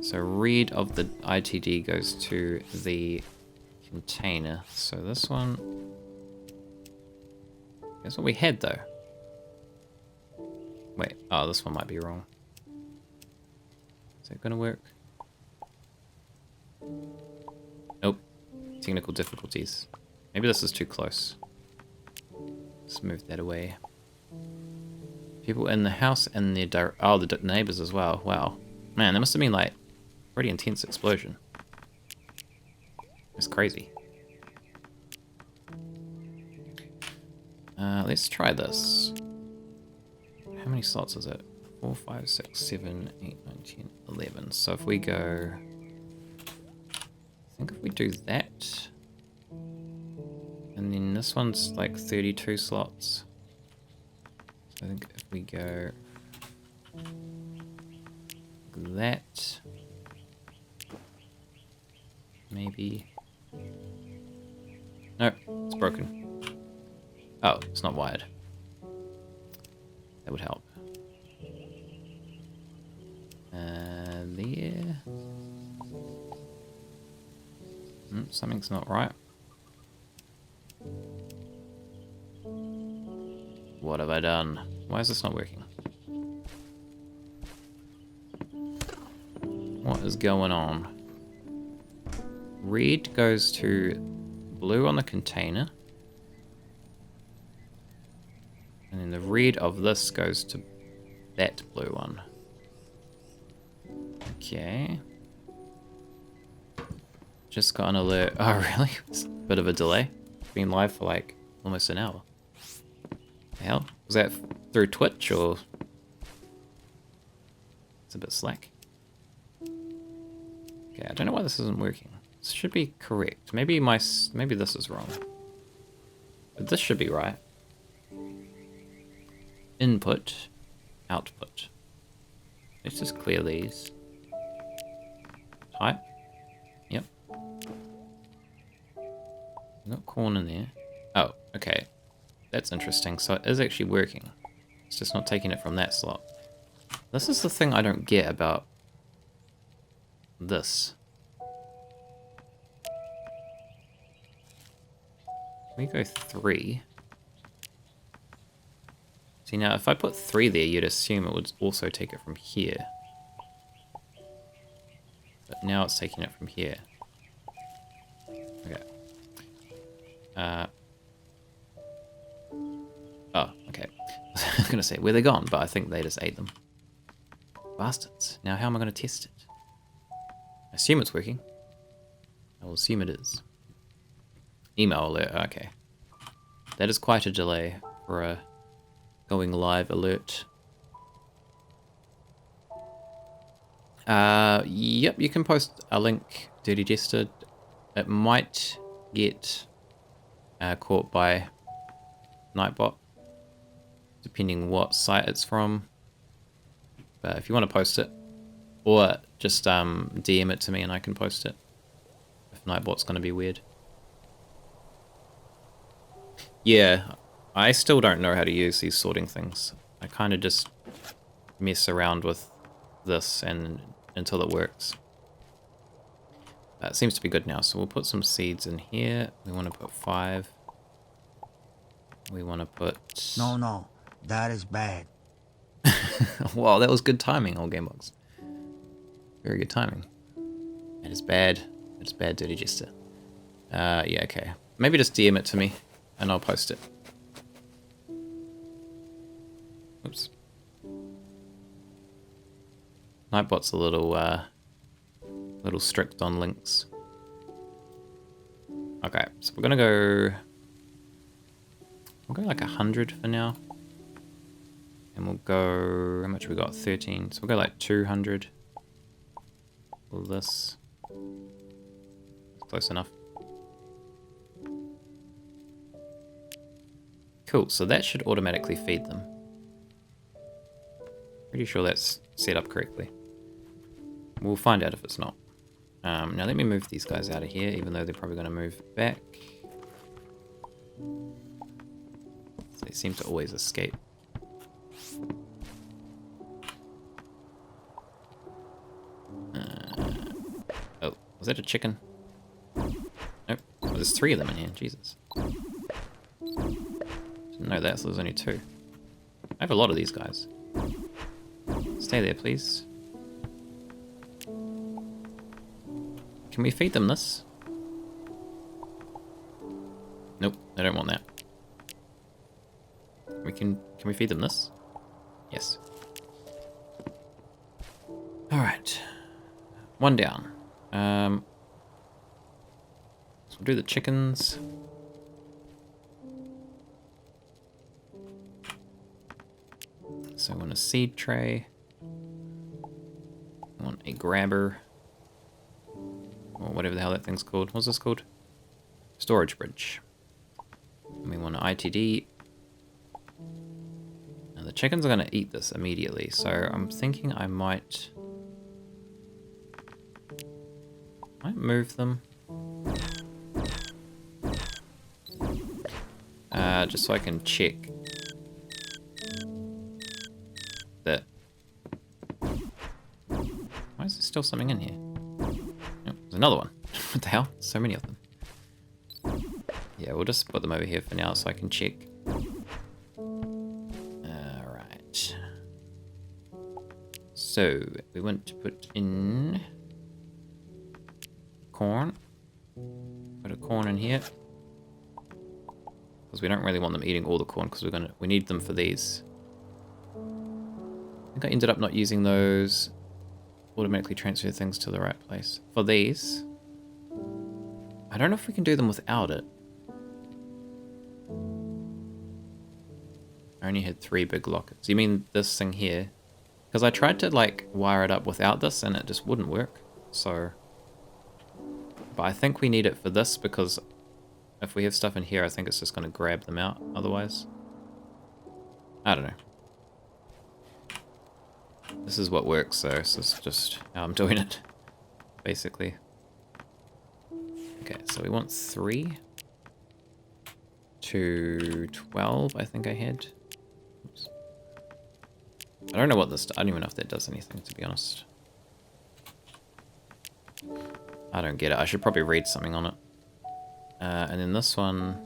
Speaker 1: So red of the ITD goes to the container. So this one. That's what we had though. Wait, oh, this one might be wrong. Is that gonna work? Nope. Technical difficulties. Maybe this is too close. Let's move that away. People in the house and their the neighbors as well. Wow. Man, that must have been like pretty intense explosion. It's crazy. Let's try this. How many slots is it? 4, 5, 6, 7, 8, 9, 10, 11. So if we go... I think if we do that... And then this one's like 32 slots. So I think if we go... that... Maybe... Nope, it's broken. Oh, it's not wired. That would help. There. Something's not right. What have I done? Why is this not working? What is going on? Red goes to blue on the container. And then the red of this goes to that blue one. Okay. Just got an alert. Oh, really? It's a bit of a delay. Been live for like almost an hour. The hell? Was that through Twitch or? It's a bit slack. Okay, Okay, I don't know why this isn't working. This should be correct. Maybe maybe this is wrong. But this should be right. Input, output. Let's just clear these. Type. Yep. Got corn in there. Oh, okay. That's interesting. So it is actually working. It's just not taking it from that slot. This is the thing I don't get about this. We go 3. See, now if I put 3 there, you'd assume it would also take it from here. But now it's taking it from here. Okay. Oh, okay. I was gonna say, where they gone? But I think they just ate them. Bastards. Now how am I gonna test it? I assume it's working. I will assume it is. Email alert, okay. That is quite a delay for a going live alert. Yep, you can post a link, Dirty Jester. It might get caught by Nightbot, depending what site it's from. But if you want to post it, or just DM it to me and I can post it, if Nightbot's going to be weird. Yeah, I still don't know how to use these sorting things. I kind of just mess around with this and until it works. It seems to be good now, so we'll put some seeds in here. We want to put 5. We want to put...
Speaker 2: No, that is bad.
Speaker 1: Wow, that was good timing, old Gamebox. Very good timing. It is bad. It is bad, Dirty Jester. Yeah, okay. Maybe just DM it to me, and I'll post it. Oops. Nightbot's a little strict on links. Okay, so we're gonna go... We'll go like 100 for now. And we'll go... How much we got? 13. So we'll go like 200. All this. Close enough. Cool, so that should automatically feed them. Pretty sure that's set up correctly. We'll find out if it's not. Now let me move these guys out of here, even though they're probably going to move back. They seem to always escape. Oh, was that a chicken? Nope. Oh, there's 3 of them in here. Jesus. Didn't know that, so there's only 2. I have a lot of these guys. Stay there, please. Can we feed them this? Nope, I don't want that. Can we feed them this? Yes. Alright. 1 down. So we'll do the chickens. So I want a seed tray. I want a grabber. Or whatever the hell that thing's called. What's this called? Storage bridge. And we want an ITD. Now the chickens are going to eat this immediately, so I'm thinking I might move them. Just so I can check that. Why is there still something in here? Oh, there's another one. What the hell? So many of them. Yeah, we'll just put them over here for now so I can check. Alright. So, we want to put in corn. Put a corn in here. Because we don't really want them eating all the corn because we need them for these. I think I ended up not using those. Automatically transfer things to the right place. For these, I don't know if we can do them without it. I only had 3 big lockets. You mean this thing here? Because I tried to like wire it up without this and it just wouldn't work. So But I think we need it for this because if we have stuff in here, I think it's just going to grab them out otherwise. I don't know. This is what works, so this is just how I'm doing it, basically. Okay, so we want 3 to 12, I think I had. Oops. I don't know what this... I don't even know if that does anything, to be honest. I don't get it. I should probably read something on it. And then this one...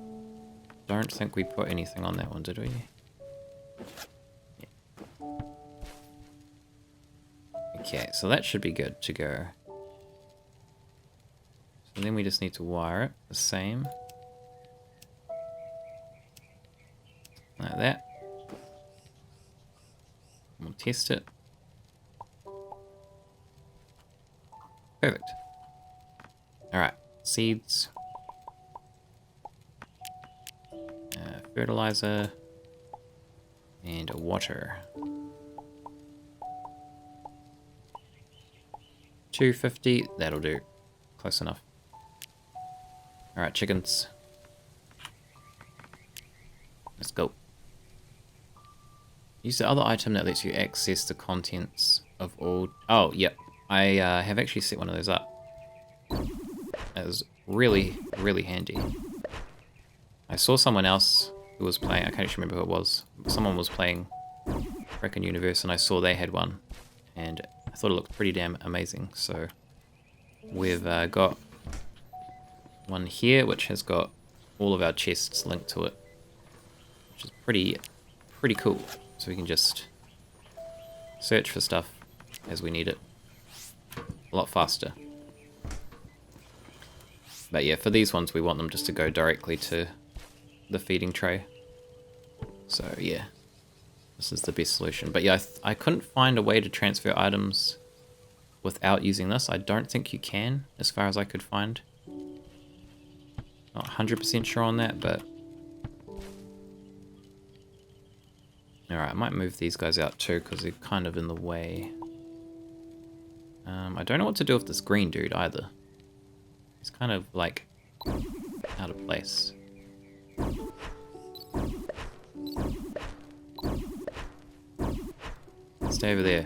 Speaker 1: Don't think we put anything on that one, did we? Yeah. Okay, so that should be good to go. So then we just need to wire it the same. Like that. We'll test it. Perfect. Alright, seeds. Fertilizer. And water. 250, that'll do. Close enough. Alright, chickens. Let's go. Use the other item that lets you access the contents of all... Oh, yep. I have actually set one of those up. That was really, really handy. I saw someone else who was playing... I can't actually remember who it was. Someone was playing Frackin Universe and I saw they had one. And I thought it looked pretty damn amazing. So we've got one here which has got all of our chests linked to it. Which is pretty cool. So we can just search for stuff as we need it a lot faster. But yeah, for these ones we want them just to go directly to the feeding tray. So yeah, this is the best solution. But yeah, I couldn't find a way to transfer items without using this. I don't think you can, as far as I could find. Not 100% sure on that, but... Alright, I might move these guys out too, because they're kind of in the way. I don't know what to do with this green dude either. He's kind of, like, out of place. Stay over there.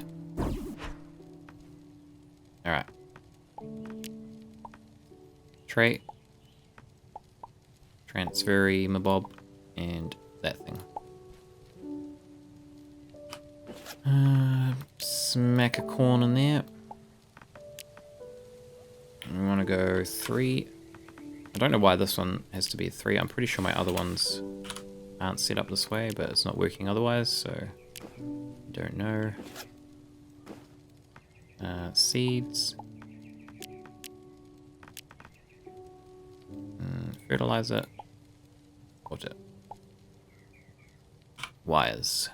Speaker 1: Alright. Trait. Transferry, mabob, and that thing. Smack a corn in there. We want to go 3. I don't know why this one has to be 3. I'm pretty sure my other ones aren't set up this way, but it's not working otherwise, so don't know. Seeds. Fertilizer. Water. Wires.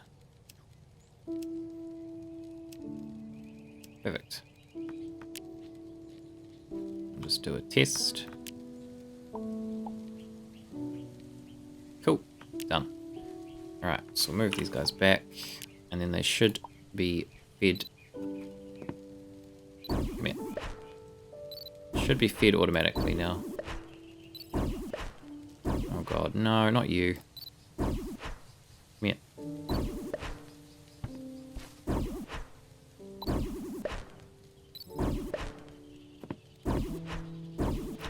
Speaker 1: Perfect. I'll just do a test. Cool. Done. Alright, so we'll move these guys back. And then they should be fed. Come here. Should be fed automatically now. Oh god, no, not you. Come here.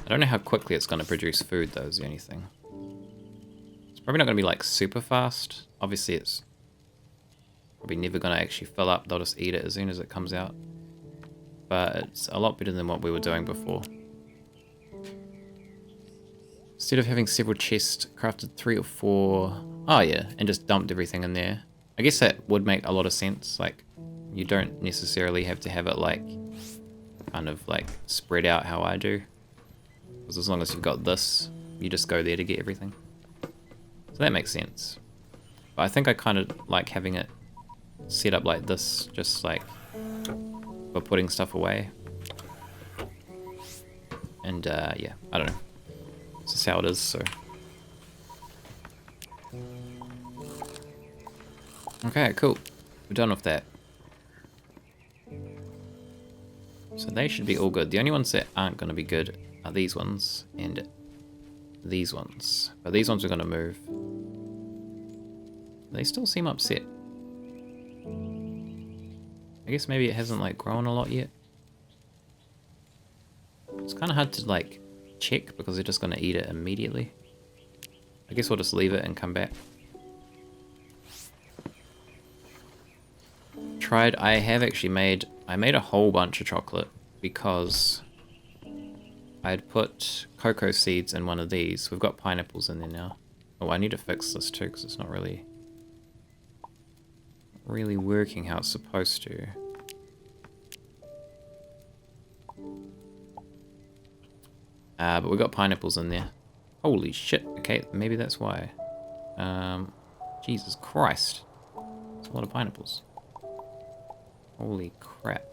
Speaker 1: I don't know how quickly it's going to produce food, though, is the only thing. It's probably not going to be, like, super fast. Obviously, it's probably never going to actually fill up. They'll just eat it as soon as it comes out. But it's a lot better than what we were doing before. Instead of having several chests, crafted 3 or 4... Oh, yeah, and just dumped everything in there. I guess that would make a lot of sense. Like, you don't necessarily have to have it, like, kind of, like, spread out how I do. Because as long as you've got this, you just go there to get everything. So that makes sense. But I think I kind of like having it set up like this, just like for putting stuff away. And yeah, I don't know. This is how it is, so. Okay, cool. We're done with that. So they should be all good. The only ones that aren't going to be good are these ones and these ones. But these ones are going to move. They still seem upset. I guess maybe it hasn't like grown a lot yet. It's kind of hard to like check because they're just going to eat it immediately. I guess we'll just leave it and come back. I have actually made a whole bunch of chocolate because I'd put cocoa seeds in one of these. We've got pineapples in there now. Oh, I need to fix this too because it's not really working how it's supposed to. But we've got pineapples in there. Holy shit. Okay, maybe that's why. Jesus Christ. That's a lot of pineapples. Holy crap.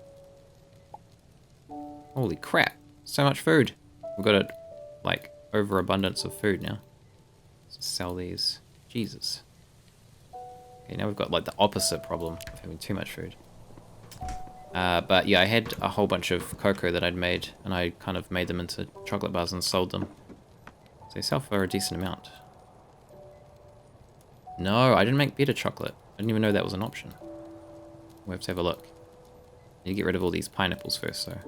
Speaker 1: Holy crap. So much food. We've got a, like, overabundance of food now. Let's sell these. Jesus. Okay, now we've got, like, the opposite problem of having too much food. But yeah, I had a whole bunch of cocoa that I'd made, and I kind of made them into chocolate bars and sold them. So they sell for a decent amount. No, I didn't make bitter chocolate. I didn't even know that was an option. We'll have to have a look. I need to get rid of all these pineapples first, though.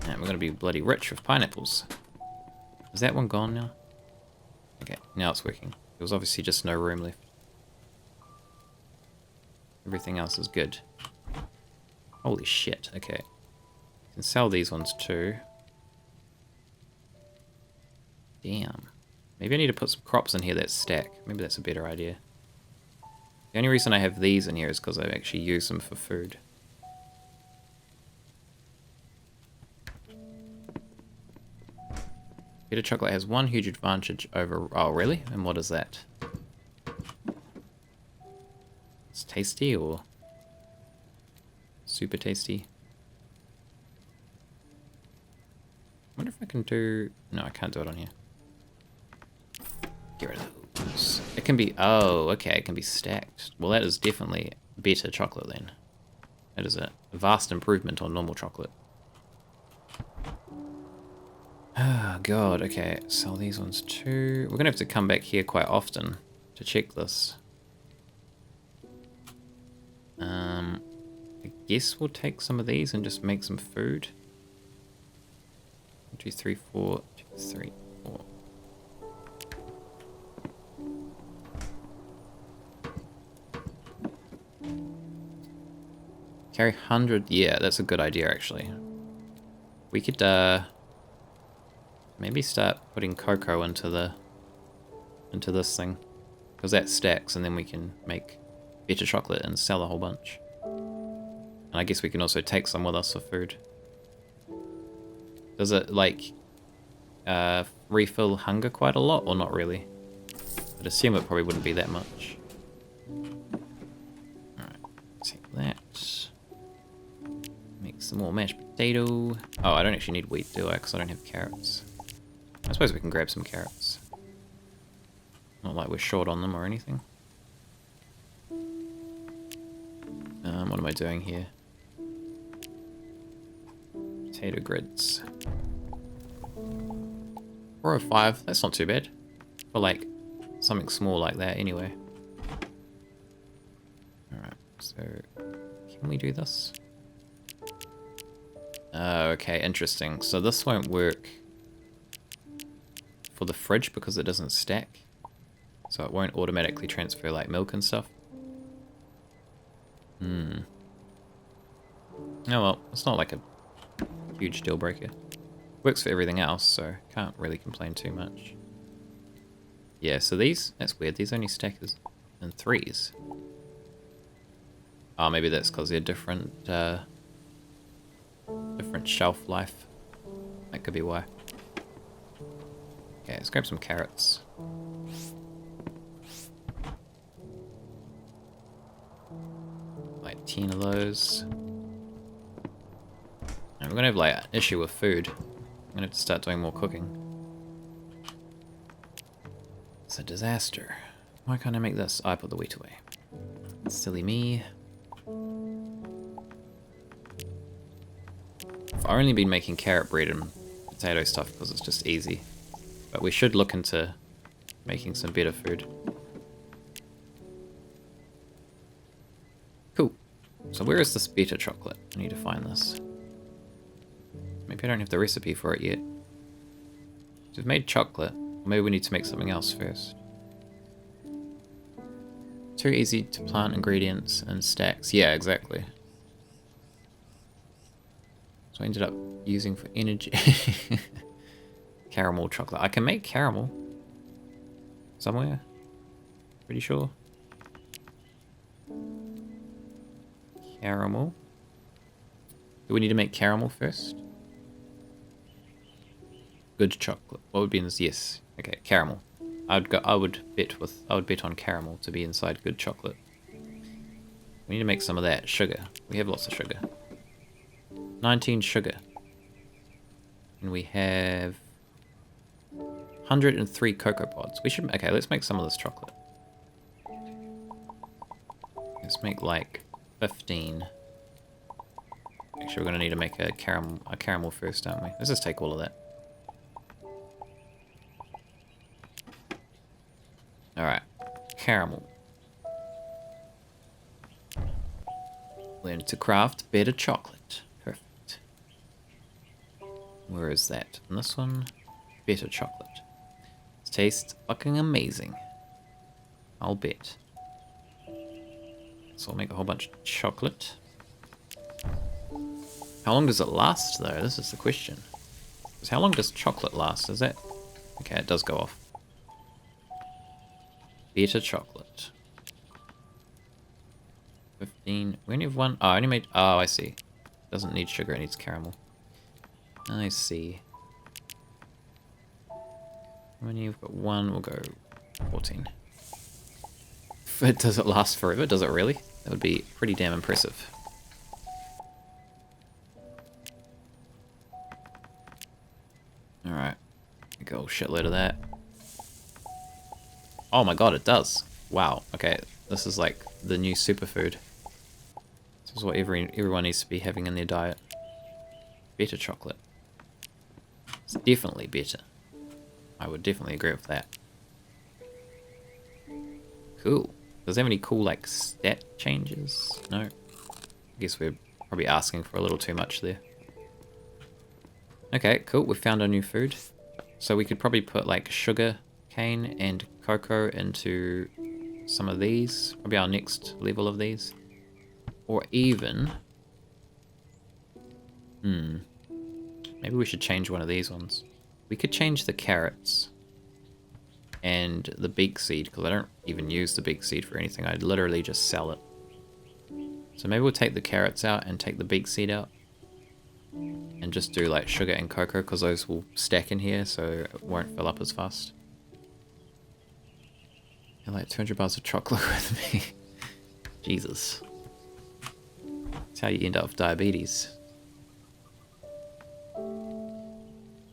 Speaker 1: And we're going to be bloody rich with pineapples. Is that one gone now? Okay, now it's working. There was obviously just no room left. Everything else is good. Holy shit, okay. You can sell these ones too. Damn. Maybe I need to put some crops in here that stack. Maybe that's a better idea. The only reason I have these in here is because I actually use them for food. Bitter chocolate has one huge advantage over... Oh, really? And what is that? It's tasty or... super tasty? I wonder if I can do... No, I can't do it on here. Get rid of those. It can be... Oh, okay, it can be stacked. Well, that is definitely better chocolate then. That is a vast improvement on normal chocolate. Oh, God, okay. Sell these ones too. We're going to have to come back here quite often to check this. I guess we'll take some of these and just make some food. 1, 2, 3, 4, 2, 3, 4. Carry 100. Yeah, that's a good idea, actually. We could, maybe start putting cocoa into this thing. Because that stacks, and then we can make better chocolate and sell a whole bunch. And I guess we can also take some with us for food. Does it, like, refill hunger quite a lot, or not really? I'd assume it probably wouldn't be that much. Alright, take that. Make some more mashed potato. Oh, I don't actually need wheat, do I? Because I don't have carrots. I suppose we can grab some carrots. Not like we're short on them or anything. What am I doing here? Potato grids. 405, that's not too bad. For like something small like that anyway. Alright, so can we do this? Okay, interesting. So this won't work for the fridge because it doesn't stack. So it won't automatically transfer like milk and stuff. Oh well, it's not like a huge deal breaker. Works for everything else, so can't really complain too much. Yeah, so these, that's weird, these only stack in 3s. Oh, maybe that's because they're different, different shelf life. That could be why. Okay, let's grab some carrots. Like 10 of those. And we're gonna have like an issue with food. I'm gonna have to start doing more cooking. It's a disaster. Why can't I make this? I put the wheat away. Silly me. only been making carrot bread and potato stuff because it's just easy. But we should look into making some better food. Cool. So where is this better chocolate? I need to find this. Maybe I don't have the recipe for it yet. So we've made chocolate. Maybe we need to make something else first. Too easy to plant ingredients and stacks. Yeah, exactly. So I ended up using for energy. Caramel chocolate. I can make caramel. Somewhere. Pretty sure. Caramel. Do we need to make caramel first? Good chocolate. What would be in this? Yes. Okay, caramel. I would bet on caramel to be inside good chocolate. We need to make some of that. Sugar. We have lots of sugar. 19 sugar. And we have 103 cocoa pods. We should, okay, let's make some of this chocolate. Let's make like 15. Actually, we're gonna need to make a caramel first, aren't we? Let's just take all of that. Alright, caramel. Learn to craft better chocolate. Perfect. Where is that? And this one? Better chocolate. It tastes fucking amazing. I'll bet. So I'll make a whole bunch of chocolate. How long does it last, though? This is the question. Because how long does chocolate last? Is that... Okay, it does go off. Better chocolate. 15. We only have one. Oh, I only made... Oh, I see. Doesn't need sugar, it needs caramel. I see. When you've got one, we'll go 14. Does it last forever? Does it really? That would be pretty damn impressive. Alright. Go shitload of that. Oh my god, it does. Wow. Okay, this is like the new superfood. This is what everyone needs to be having in their diet. Better chocolate. It's definitely better. I would definitely agree with that. Cool. Does it have any cool like stat changes? No. I guess we're probably asking for a little too much there. Okay, cool. We found our new food. So we could probably put like sugar cane and cocoa into some of these. Probably our next level of these. Or even... Maybe we should change one of these ones. We could change the carrots and the beak seed, because I don't even use the beak seed for anything. I literally just sell it. So maybe we'll take the carrots out and take the beak seed out. And just do like sugar and cocoa, because those will stack in here, so it won't fill up as fast. And like 200 bars of chocolate with me. Jesus. That's how you end up with diabetes.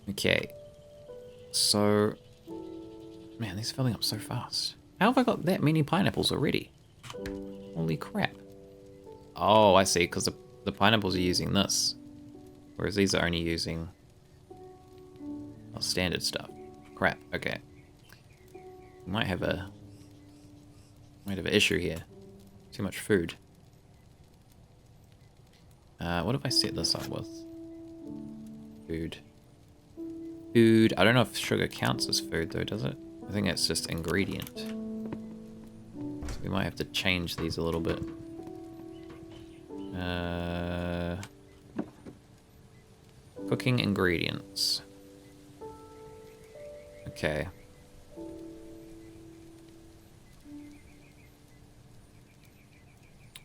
Speaker 1: Okay. So... Man, these are filling up so fast. How have I got that many pineapples already? Holy crap. Oh, I see, because the pineapples are using this. Whereas these are only using standard stuff. Crap, okay. We might have an issue here. Too much food. What if I set this up with? Food. Food. I don't know if sugar counts as food though, does it? I think it's just ingredient. So we might have to change these a little bit. Cooking ingredients. Okay.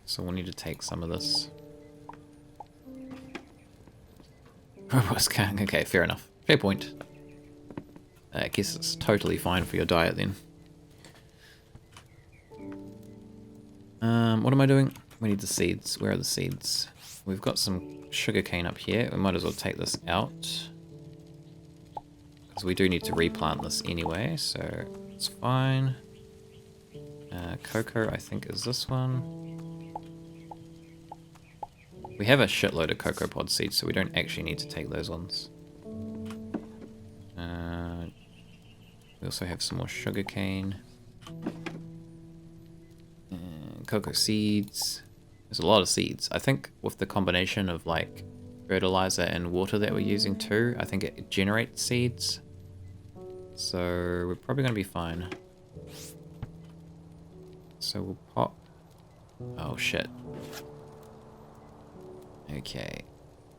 Speaker 1: So we'll need to take some of this. Okay, fair enough. Fair point. I guess it's totally fine for your diet then. What am I doing? We need the seeds. Where are the seeds? We've got some sugarcane up here. We might as well take this out. Because we do need to replant this anyway, so it's fine. Cocoa, I think, is this one. We have a shitload of cocoa pod seeds, so we don't actually need to take those ones. We also have some more sugarcane. Cocoa seeds. There's a lot of seeds. I think with the combination of like fertilizer and water that we're using too, I think it generates seeds. So we're probably going to be fine. So we'll pop... Oh shit. Okay.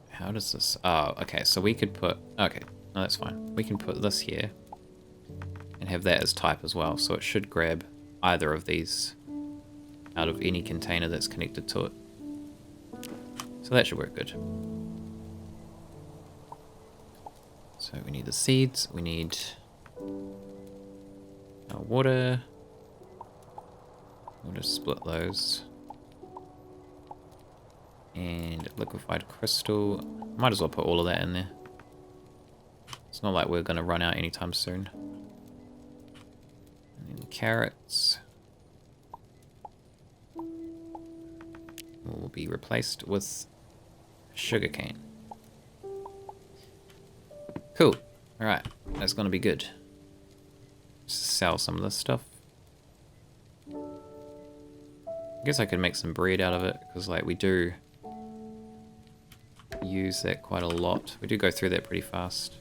Speaker 1: How does this... Oh, okay, so we could put... Okay, no, that's fine. We can put this here and have that as type as well. So it should grab either of these out of any container that's connected to it. So that should work good. So we need the seeds, we need our water. We'll just split those. And liquefied crystal. Might as well put all of that in there. It's not like we're going to run out anytime soon. And then carrots will be replaced with sugarcane. Cool. Alright, that's going to be good. Just sell some of this stuff. I guess I could make some bread out of it, because like we do use that quite a lot. We do go through that pretty fast.